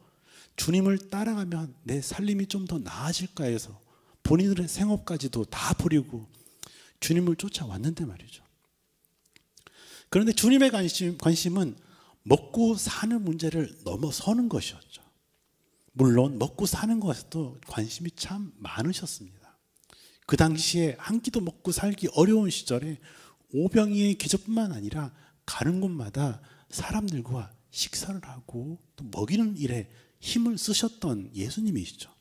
주님을 따라가면 내 살림이 좀 더 나아질까 해서 본인들의 생업까지도 다 버리고 주님을 쫓아왔는데 말이죠. 그런데 주님의 관심은 먹고 사는 문제를 넘어서는 것이었죠. 물론 먹고 사는 것에도 관심이 참 많으셨습니다. 그 당시에 한 끼도 먹고 살기 어려운 시절에 오병이의 기적뿐만 아니라 가는 곳마다 사람들과 식사를 하고 또 먹이는 일에 힘을 쓰셨던 예수님이시죠.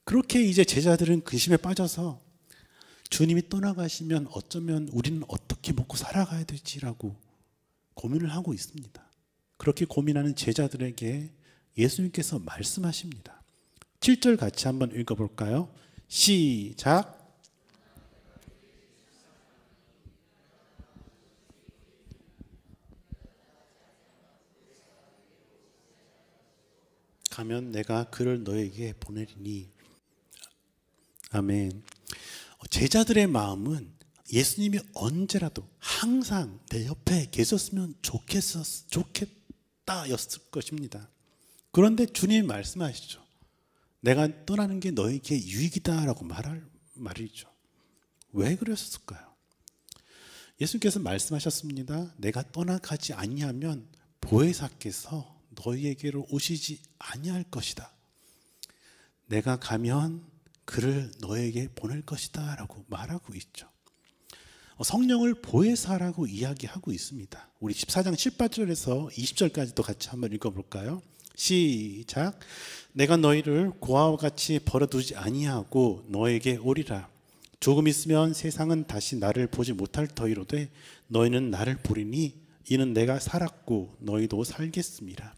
그렇게 이제 제자들은 근심에 빠져서 주님이 떠나가시면 어쩌면 우리는 어떻게 먹고 살아가야 될지라고 고민을 하고 있습니다. 그렇게 고민하는 제자들에게 예수님께서 말씀하십니다. 7절 같이 한번 읽어볼까요? 시작. 가면 내가 그를 너에게 보내리니. 아멘. 제자들의 마음은 예수님이 언제라도 항상 내 옆에 계셨으면 좋겠다였을 것입니다. 그런데 주님이 말씀하시죠. 내가 떠나는 게 너에게 유익이다라고 말이죠. 왜 그러셨을까요? 예수님께서 말씀하셨습니다. 내가 떠나가지 아니하면 보혜사께서 너희에게로 오시지 아니할 것이다. 내가 가면 그를 너에게 보낼 것이다 라고 말하고 있죠. 성령을 보혜사라고 이야기하고 있습니다. 우리 14장 18절에서 20절까지도 같이 한번 읽어볼까요? 시작. 내가 너희를 고아와 같이 버려두지 아니하고 너에게 오리라. 조금 있으면 세상은 다시 나를 보지 못할 터이로되 너희는 나를 보리니 이는 내가 살았고 너희도 살겠습니다.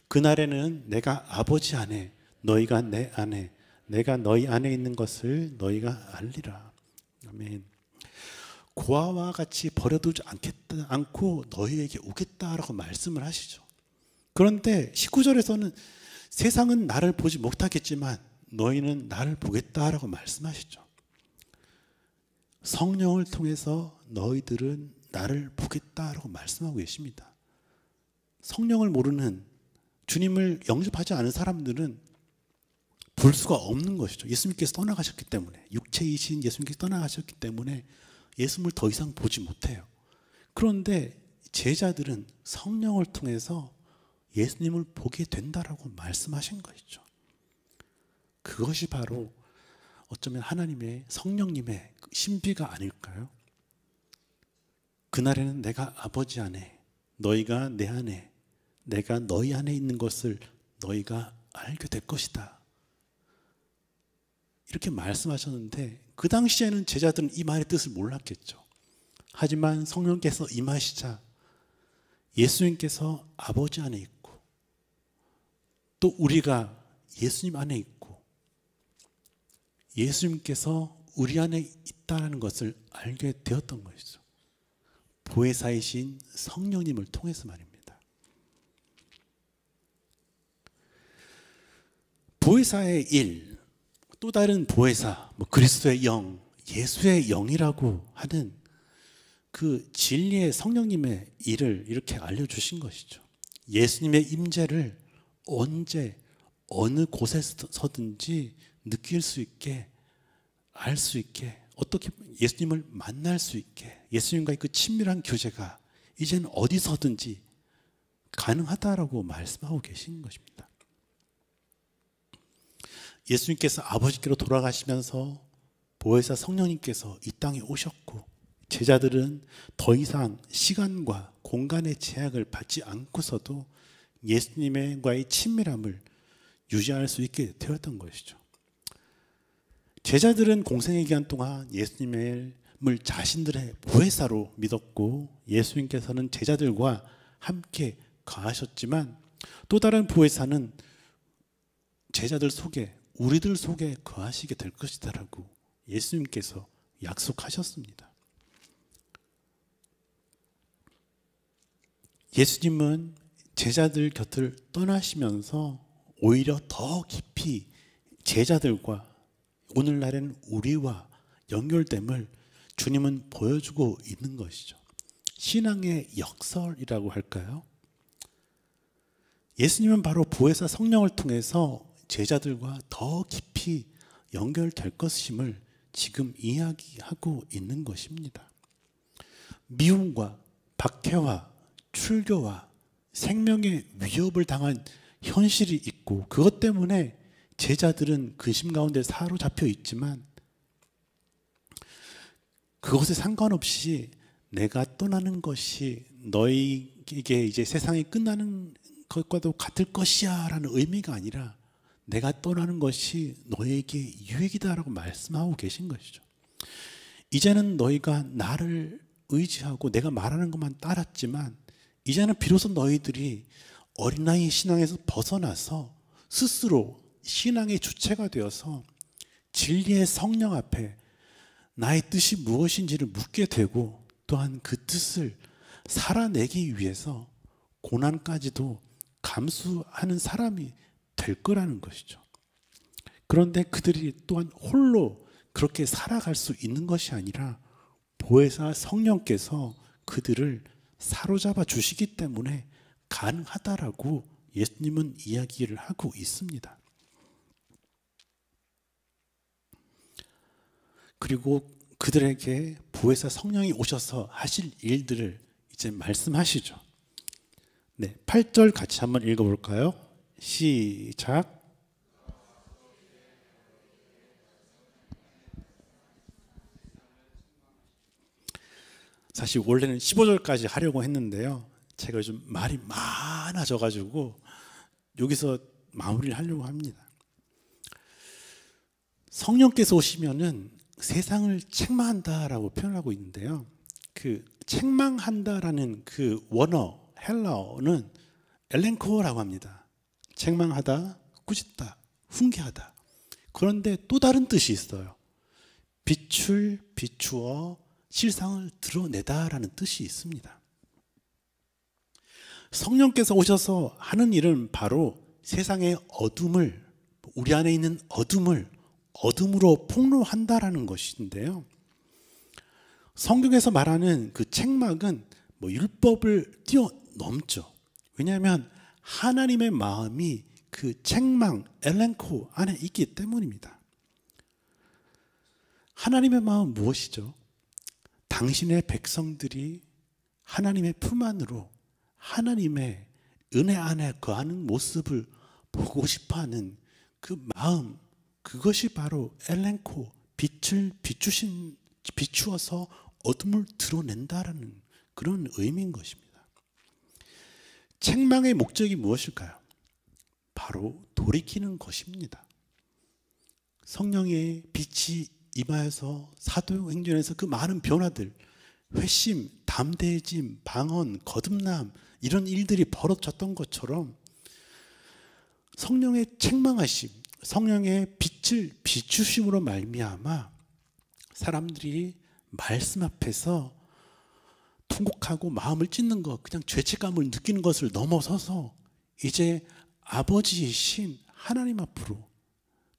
그날에는 내가 아버지 안에 너희가 내 안에 내가 너희 안에 있는 것을 너희가 알리라. 아멘. 고아와 같이 버려두지 않고 너희에게 오겠다라고 말씀을 하시죠. 그런데 19절에서는 세상은 나를 보지 못하겠지만 너희는 나를 보겠다라고 말씀하시죠. 성령을 통해서 너희들은 나를 보겠다라고 말씀하고 계십니다. 성령을 모르는, 주님을 영접하지 않은 사람들은 볼 수가 없는 것이죠. 예수님께서 떠나가셨기 때문에, 육체이신 예수님께서 떠나가셨기 때문에 예수님을 더 이상 보지 못해요. 그런데 제자들은 성령을 통해서 예수님을 보게 된다라고 말씀하신 것이죠. 그것이 바로 어쩌면 하나님의, 성령님의 신비가 아닐까요? 그날에는 내가 아버지 안에, 너희가 내 안에, 내가 너희 안에 있는 것을 너희가 알게 될 것이다. 이렇게 말씀하셨는데 그 당시에는 제자들은 이 말의 뜻을 몰랐겠죠. 하지만 성령께서 임하시자 예수님께서 아버지 안에 있고 또 우리가 예수님 안에 있고 예수님께서 우리 안에 있다는 것을 알게 되었던 것이죠. 보혜사이신 성령님을 통해서 말입니다. 보혜사의 일, 또 다른 보혜사, 그리스도의 영, 예수의 영이라고 하는 그 진리의 성령님의 일을 이렇게 알려주신 것이죠. 예수님의 임재를 언제 어느 곳에서든지 느낄 수 있게, 알 수 있게, 어떻게 예수님을 만날 수 있게, 예수님과의 그 친밀한 교제가 이제는 어디서든지 가능하다라고 말씀하고 계신 것입니다. 예수님께서 아버지께로 돌아가시면서 보혜사 성령님께서 이 땅에 오셨고 제자들은 더 이상 시간과 공간의 제약을 받지 않고서도 예수님과의 친밀함을 유지할 수 있게 되었던 것이죠. 제자들은 공생의 기간 동안 예수님을 자신들의 보혜사로 믿었고 예수님께서는 제자들과 함께 거하셨지만 또 다른 보혜사는 제자들 속에, 우리들 속에 거하시게 될 것이다라고 예수님께서 약속하셨습니다. 예수님은 제자들 곁을 떠나시면서 오히려 더 깊이 제자들과 오늘날에는 우리와 연결됨을 주님은 보여주고 있는 것이죠. 신앙의 역설이라고 할까요? 예수님은 바로 보혜사 성령을 통해서 제자들과 더 깊이 연결될 것임을 지금 이야기하고 있는 것입니다. 미움과 박해와 출교와 생명의 위협을 당한 현실이 있고 그것 때문에 제자들은 근심 가운데 사로잡혀 있지만 그것에 상관없이 내가 떠나는 것이 너희에게 이제 세상이 끝나는 것과도 같을 것이야 라는 의미가 아니라 내가 떠나는 것이 너희에게 유익이다라고 말씀하고 계신 것이죠. 이제는 너희가 나를 의지하고 내가 말하는 것만 따랐지만 이제는 비로소 너희들이 어린아이 신앙에서 벗어나서 스스로 신앙의 주체가 되어서 진리의 성령 앞에 나의 뜻이 무엇인지를 묻게 되고 또한 그 뜻을 살아내기 위해서 고난까지도 감수하는 사람이 될 거라는 것이죠. 그런데 그들이 또한 홀로 그렇게 살아갈 수 있는 것이 아니라 보혜사 성령께서 그들을 사로잡아 주시기 때문에 가능하다라고 예수님은 이야기를 하고 있습니다. 그리고 그들에게 보혜사 성령이 오셔서 하실 일들을 이제 말씀하시죠. 네, 8절 같이 한번 읽어볼까요? 시작. 사실 원래는 15절까지 하려고 했는데요. 제가 요즘 말이 많아져가지고 여기서 마무리를 하려고 합니다. 성령께서 오시면은 세상을 책망한다라고 표현하고 있는데요. 그 책망한다라는 그 원어 헬라어는 엘렌코라고 합니다. 책망하다, 꾸짖다, 훈계하다. 그런데 또 다른 뜻이 있어요. 비추어 실상을 드러내다라는 뜻이 있습니다. 성령께서 오셔서 하는 일은 바로 세상의 어둠을, 우리 안에 있는 어둠을 어둠으로 폭로한다라는 것인데요. 성경에서 말하는 그 책망은 율법을 뛰어넘죠. 왜냐하면 하나님의 마음이 그 책망, 엘렌코 안에 있기 때문입니다. 하나님의 마음은 무엇이죠? 당신의 백성들이 하나님의 품 안으로 하나님의 은혜 안에 거하는 모습을 보고 싶어하는 그 마음, 그것이 바로 엘렌코, 빛을 비추어서 어둠을 드러낸다라는 그런 의미인 것입니다. 책망의 목적이 무엇일까요? 바로 돌이키는 것입니다. 성령의 빛이 임하여서 사도행전에서 그 많은 변화들, 회심, 담대해짐, 방언, 거듭남 이런 일들이 벌어졌던 것처럼 성령의 책망하심, 성령의 빛을 비추심으로 말미암아 사람들이 말씀 앞에서 통곡하고 마음을 찢는 것, 그냥 죄책감을 느끼는 것을 넘어서서 이제 아버지이신 하나님 앞으로,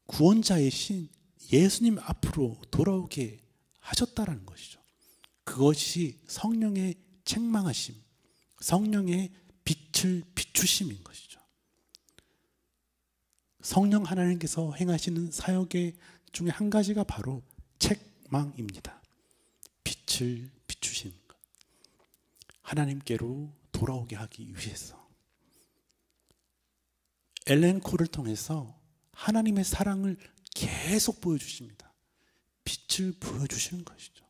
구원자이신 예수님 앞으로 돌아오게 하셨다라는 것이죠. 그것이 성령의 책망하심, 성령의 빛을 비추심인 것이죠. 성령 하나님께서 행하시는 사역의 중에 한 가지가 바로 책망입니다. 빛을 비추시는 것. 하나님께로 돌아오게 하기 위해서. 엘렌코를 통해서 하나님의 사랑을 계속 보여주십니다. 빛을 보여주시는 것이죠.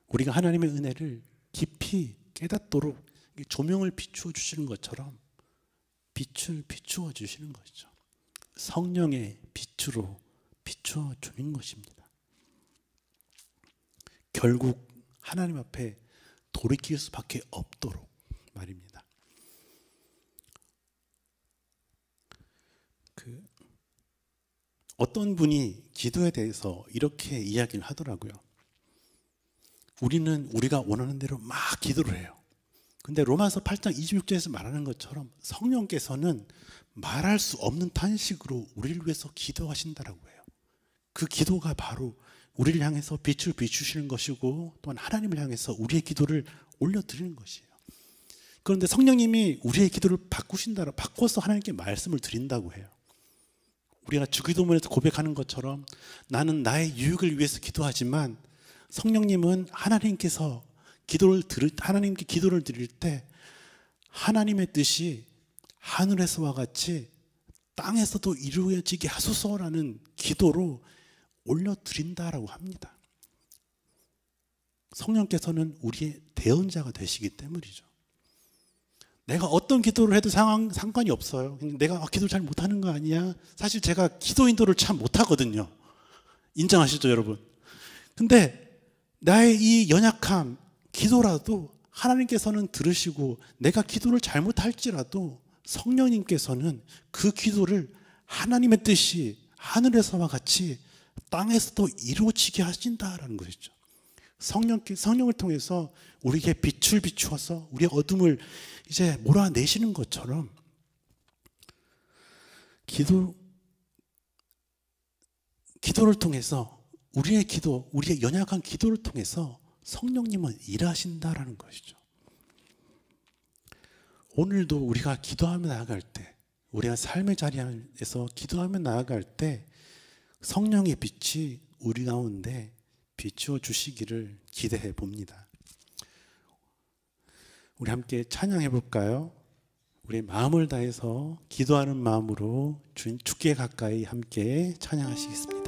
우리가 하나님의 은혜를 깊이 깨닫도록 조명을 비추어 주시는 것처럼 빛을 비추어 주시는 것이죠. 성령의 빛으로 비추어 주는 것입니다. 결국 하나님 앞에 돌이킬 수밖에 없도록 말입니다. 어떤 분이 기도에 대해서 이렇게 이야기를 하더라고요. 우리는 우리가 원하는 대로 막 기도를 해요. 근데 로마서 8장 26절에서 말하는 것처럼 성령께서는 말할 수 없는 탄식으로 우리를 위해서 기도하신다라고 해요. 그 기도가 바로 우리를 향해서 빛을 비추시는 것이고 또한 하나님을 향해서 우리의 기도를 올려드리는 것이에요. 그런데 성령님이 우리의 기도를 바꿔서 하나님께 말씀을 드린다고 해요. 우리가 주기도문에서 고백하는 것처럼 나는 나의 유익을 위해서 기도하지만 성령님은 하나님께 기도를 드릴 때 하나님의 뜻이 하늘에서와 같이 땅에서도 이루어지게 하소서라는 기도로 올려드린다라고 합니다. 성령께서는 우리의 대언자가 되시기 때문이죠. 내가 어떤 기도를 해도 상관이 없어요. 내가 기도를 잘 못하는 거 아니야? 사실 제가 기도 인도를 참 못하거든요. 인정하시죠, 여러분? 근데 나의 이 연약함, 기도라도 하나님께서는 들으시고 내가 기도를 잘못할지라도 성령님께서는 그 기도를 하나님의 뜻이 하늘에서와 같이 땅에서도 이루어지게 하신다라는 것이죠. 성령을 통해서 우리에게 빛을 비추어서 우리의 어둠을 이제 몰아내시는 것처럼 기도를 통해서 우리의 연약한 기도를 통해서 성령님은 일하신다라는 것이죠. 오늘도 우리가 기도하며 나아갈 때, 우리가 삶의 자리에서 기도하며 나아갈 때 성령의 빛이 우리 가운데 비추어 주시기를 기대해 봅니다. 우리 함께 찬양해 볼까요? 우리 마음을 다해서 기도하는 마음으로 주께 가까이 함께 찬양하시겠습니다.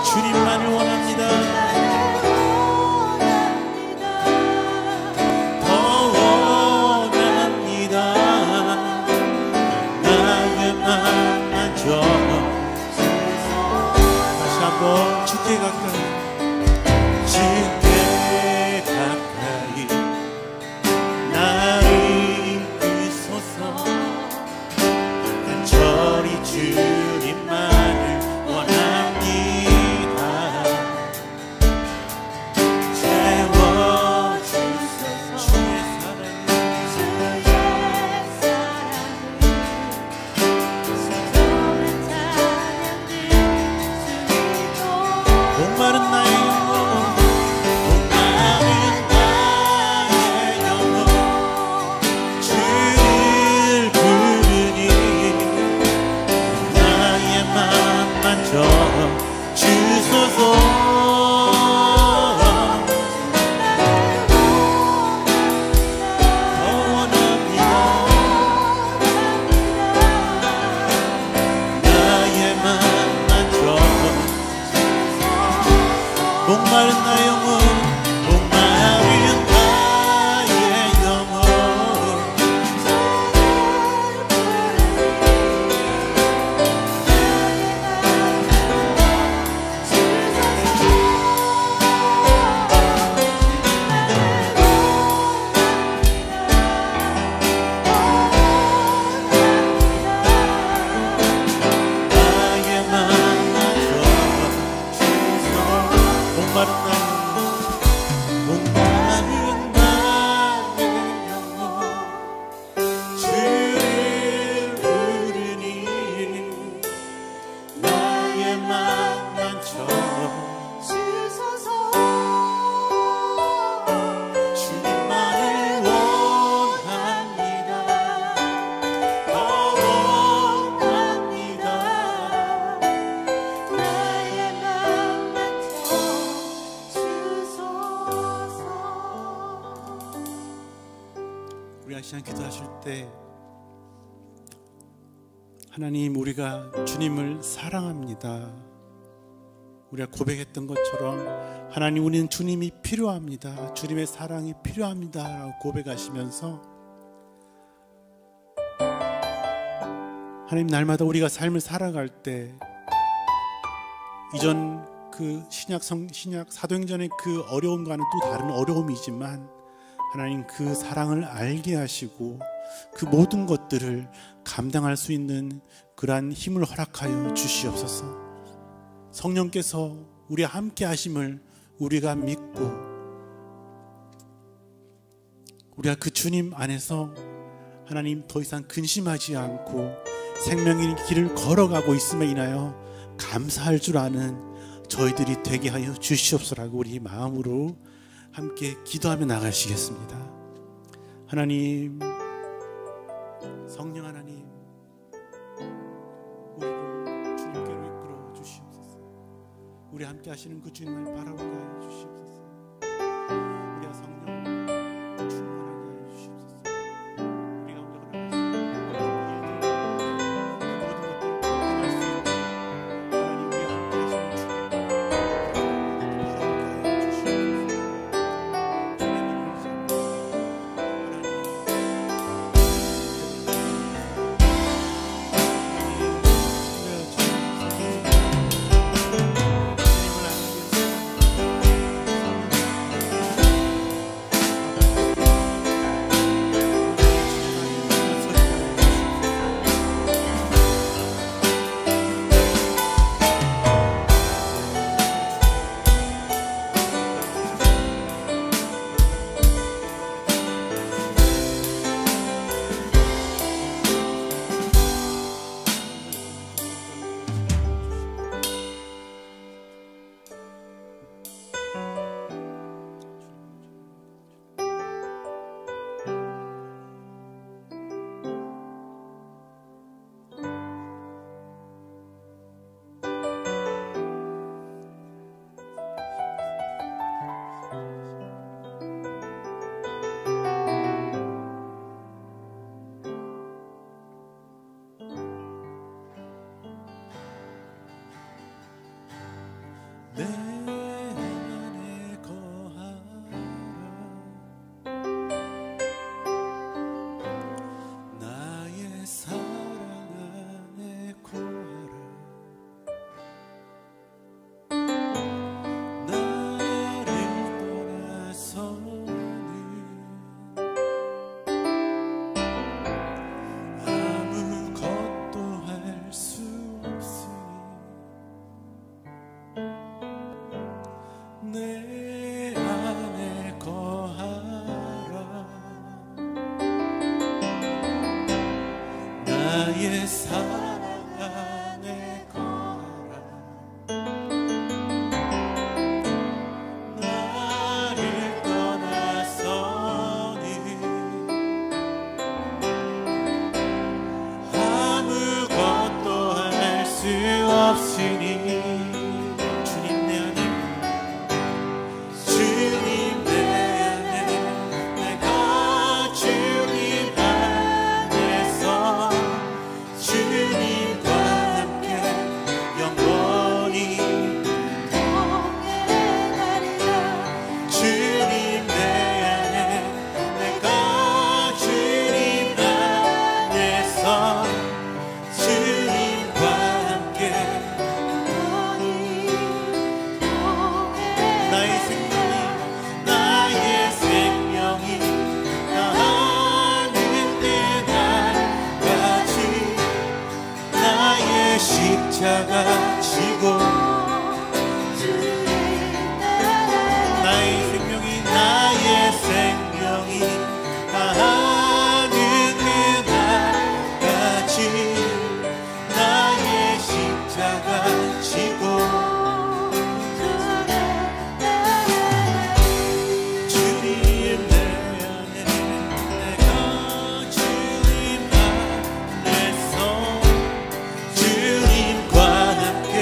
주님만을 원합니다. 더 원합니다. 나의 맘만 줘. 다시 한번 주께 가까이, 주께 가까이 나를 이끄소서. 간절히 주님만을 원합니다. 채워주소서. 주의 사랑을, 목마른 나의 영혼, 목마른 나의 영혼 주를 부르니 나의 맘만 줘 주소서. 더 원합니다. 나의 맘만 줘. 목마른 나의 영혼, 목마른 나의 영혼 나의 맘만 줘 주소서. 목마른 나의 영혼, 목마른 나의 영혼 주를 부르니 나의 맘만 줘 주님만을 원합니다. 더 원합니다. 우리 아시안 기도하실 때 하나님, 우리가 주님을 사랑합니다. 우리가 고백했던 것처럼 하나님, 우리는 주님이 필요합니다. 주님의 사랑이 필요합니다 라고 고백하시면서 하나님, 날마다 우리가 삶을 살아갈 때 이전 그 신약 사도행전의 그 어려움과는 또 다른 어려움이지만 하나님, 그 사랑을 알게 하시고 그 모든 것들을 감당할 수 있는 그러한 힘을 허락하여 주시옵소서. 성령께서 우리와 함께 하심을 우리가 믿고 우리가 그 주님 안에서 하나님 더 이상 근심하지 않고 생명의 길을 걸어가고 있음에 인하여 감사할 줄 아는 저희들이 되게 하여 주시옵소서라고 우리 마음으로 함께 기도하며 나가시겠습니다. 하나님, 성령 하나님, 우리를 주님께로 이끌어 주시옵소서. 우리 함께 하시는 그 주님을 바라보게 하여 주시옵소서. 우리가 성령 충만하게 하여 주시옵소서. 우리 가운데 모든 것들을 행할 수 있는 하나님, 우리 함께 하시는 주님 바라보게 하여 주시옵소서. 주님을 의지하고 내 안에 거하라. 나의 사랑 안에 거하라. 나를 떠나서는 아무것도 할 수 없으니 내 안에 거하라. 나의 사랑 안에 거하라. 나를 떠나서는 아무것도 할 수 없으니 주님 내 안에 주님 내 안에 내가 주님 안에서 주님과 함께 영원히 동행하리라. 주님 내 안에 내가 주님 안에서 주님과 함께 나의 생명이 나하는 그날까지 나의 십자가 지고 나의 생명이 나하는 그날까지 나의 십자가 지고 주님 내 안에 내가 주님 안에서 주님과 함께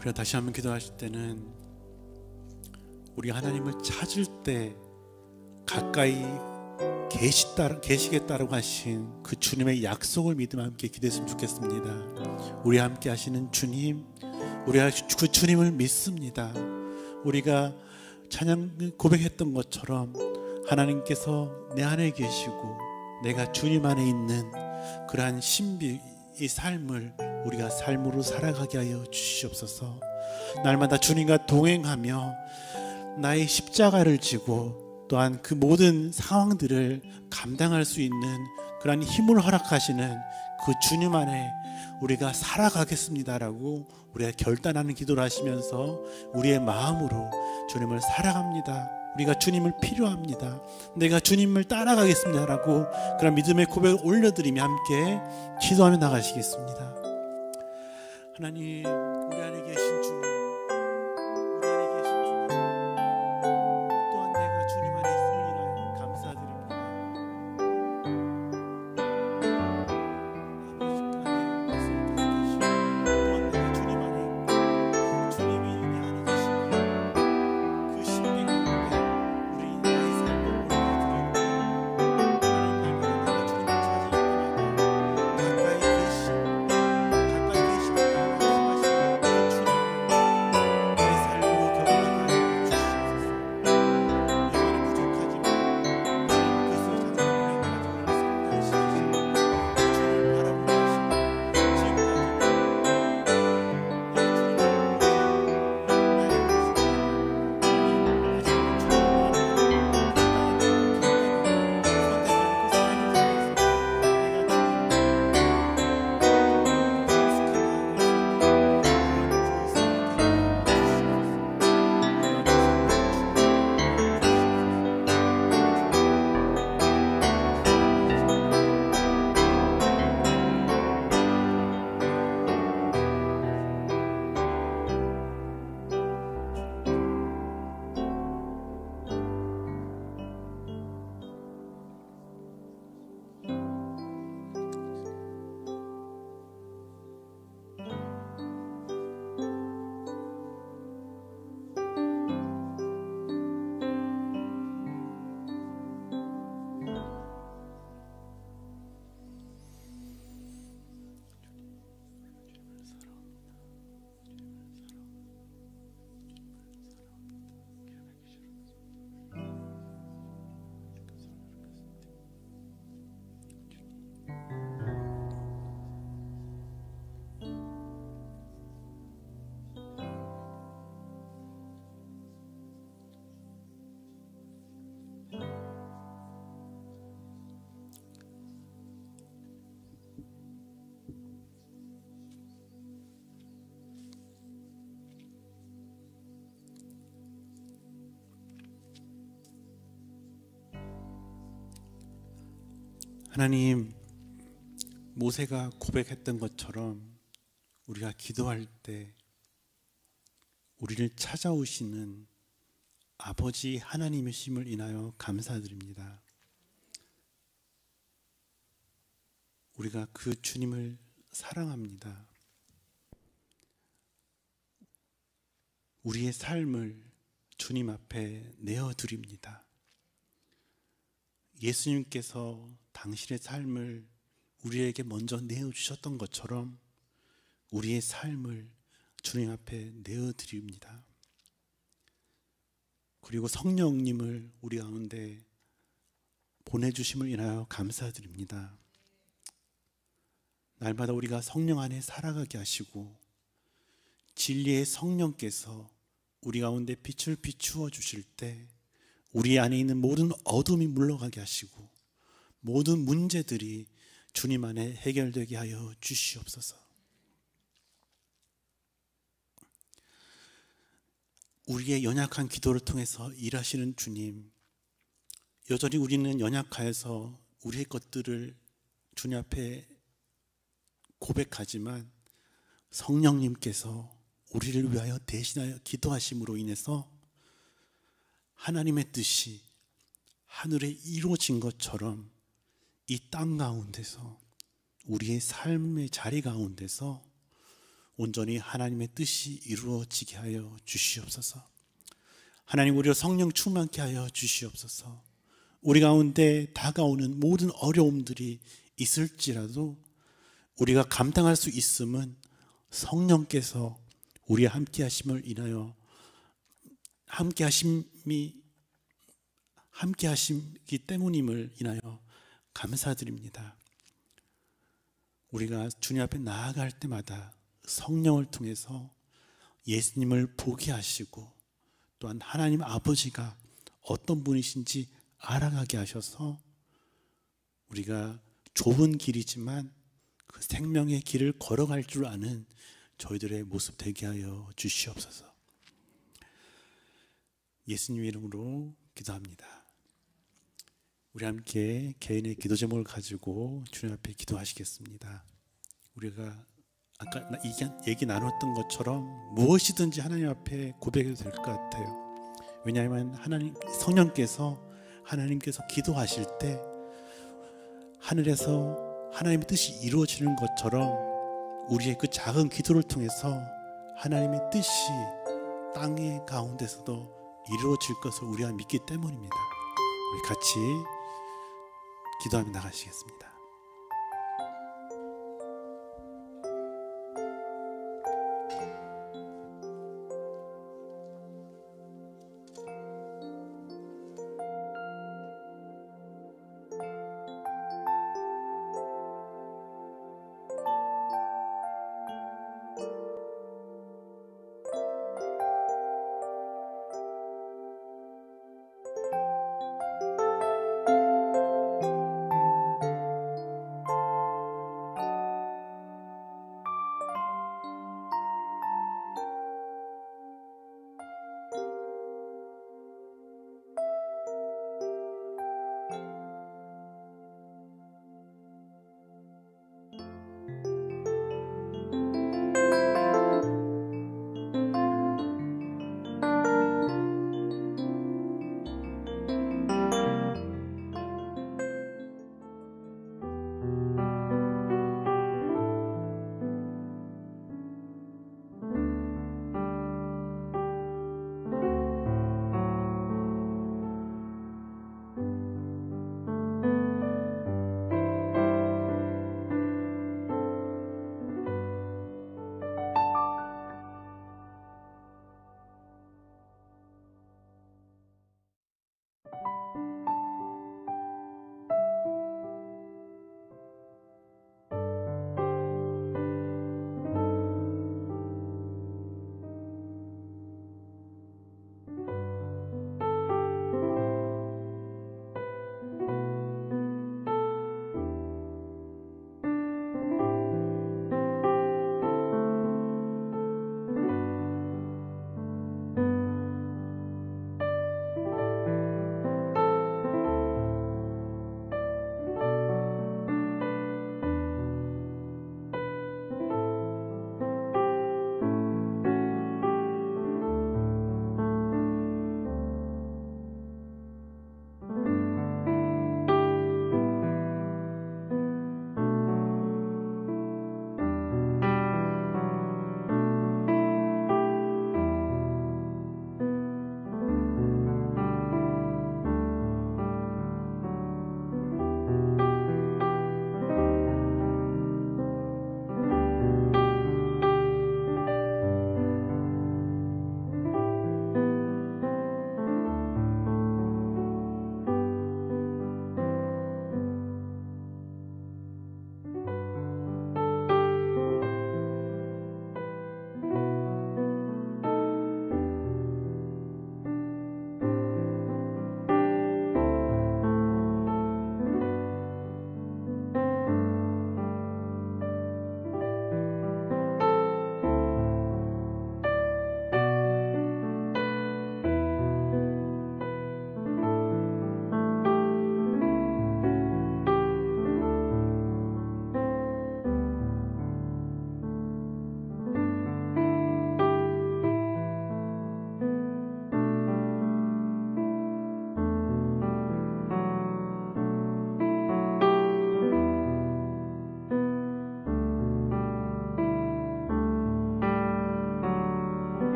우리가 다시 한번 기도하실 때는 우리가 하나님을 찾을 때 가까이 계시겠다라고 하신 그 주님의 약속을 믿으며 함께 기도했으면 좋겠습니다. 우리 함께 하시는 주님, 우리가 그 주님을 믿습니다. 우리가 찬양 고백했던 것처럼 하나님께서 내 안에 계시고 내가 주님 안에 있는 그러한 신비의 삶을 우리가 삶으로 살아가게 하여 주시옵소서. 날마다 주님과 동행하며 나의 십자가를 지고 또한 그 모든 상황들을 감당할 수 있는 그러한 힘을 허락하시는 그 주님 안에 우리가 살아가겠습니다라고 우리가 결단하는 기도를 하시면서 우리의 마음으로 주님을 살아갑니다. 우리가 주님을 필요합니다. 내가 주님을 따라가겠습니다라고 그런 믿음의 고백을 올려드리며 함께 기도하며 나가시겠습니다. 하나님, 우리 안에 계신 주님, 우리 안에 계신 주님, 또한 내가 주님 안에 있음을 인하여 감사드립니다. 아버지 안에 계시고 또한 내가 주님 안에 있고 주님이 내 안에 계시고 그 신비 가운데 우리 나의 삶을 올려드리고 하나님 날마다 내가 주님을 찾을 때마다 가까이 계시고 하나님, 모세가 고백했던 것처럼 우리가 기도할 때 우리를 찾아오시는 아버지 하나님의 힘을 인하여 감사드립니다. 우리가 그 주님을 사랑합니다. 우리의 삶을 주님 앞에 내어드립니다. 예수님께서 당신의 삶을 우리에게 먼저 내어주셨던 것처럼 우리의 삶을 주님 앞에 내어드립니다. 그리고 성령님을 우리 가운데 보내주심을 인하여 감사드립니다. 날마다 우리가 성령 안에 살아가게 하시고 진리의 성령께서 우리 가운데 빛을 비추어 주실 때 우리 안에 있는 모든 어둠이 물러가게 하시고 모든 문제들이 주님 안에 해결되게 하여 주시옵소서. 우리의 연약한 기도를 통해서 일하시는 주님, 여전히 우리는 연약하여서 우리의 것들을 주님 앞에 고백하지만 성령님께서 우리를 위하여 대신하여 기도하심으로 인해서 하나님의 뜻이 하늘에 이루어진 것처럼 이 땅 가운데서 우리의 삶의 자리 가운데서 온전히 하나님의 뜻이 이루어지게 하여 주시옵소서. 하나님, 우리로 성령 충만케 하여 주시옵소서. 우리 가운데 다가오는 모든 어려움들이 있을지라도 우리가 감당할 수 있음은 성령께서 우리와 함께 하심을 인하여 함께 하시기 때문임을 인하여 감사드립니다. 우리가 주님 앞에 나아갈 때마다 성령을 통해서 예수님을 보게 하시고 또한 하나님 아버지가 어떤 분이신지 알아가게 하셔서 우리가 좁은 길이지만 그 생명의 길을 걸어갈 줄 아는 저희들의 모습 되게 하여 주시옵소서. 예수님 이름으로 기도합니다. 우리 함께 개인의 기도 제목을 가지고 주님 앞에 기도하시겠습니다. 우리가 아까 얘기 나눴던 것처럼 무엇이든지 하나님 앞에 고백해도 될 것 같아요. 왜냐하면 하나님께서 기도하실 때 하늘에서 하나님의 뜻이 이루어지는 것처럼 우리의 그 작은 기도를 통해서 하나님의 뜻이 땅의 가운데서도 이루어질 것을 우리가 믿기 때문입니다. 우리 같이 기도하며 나가시겠습니다.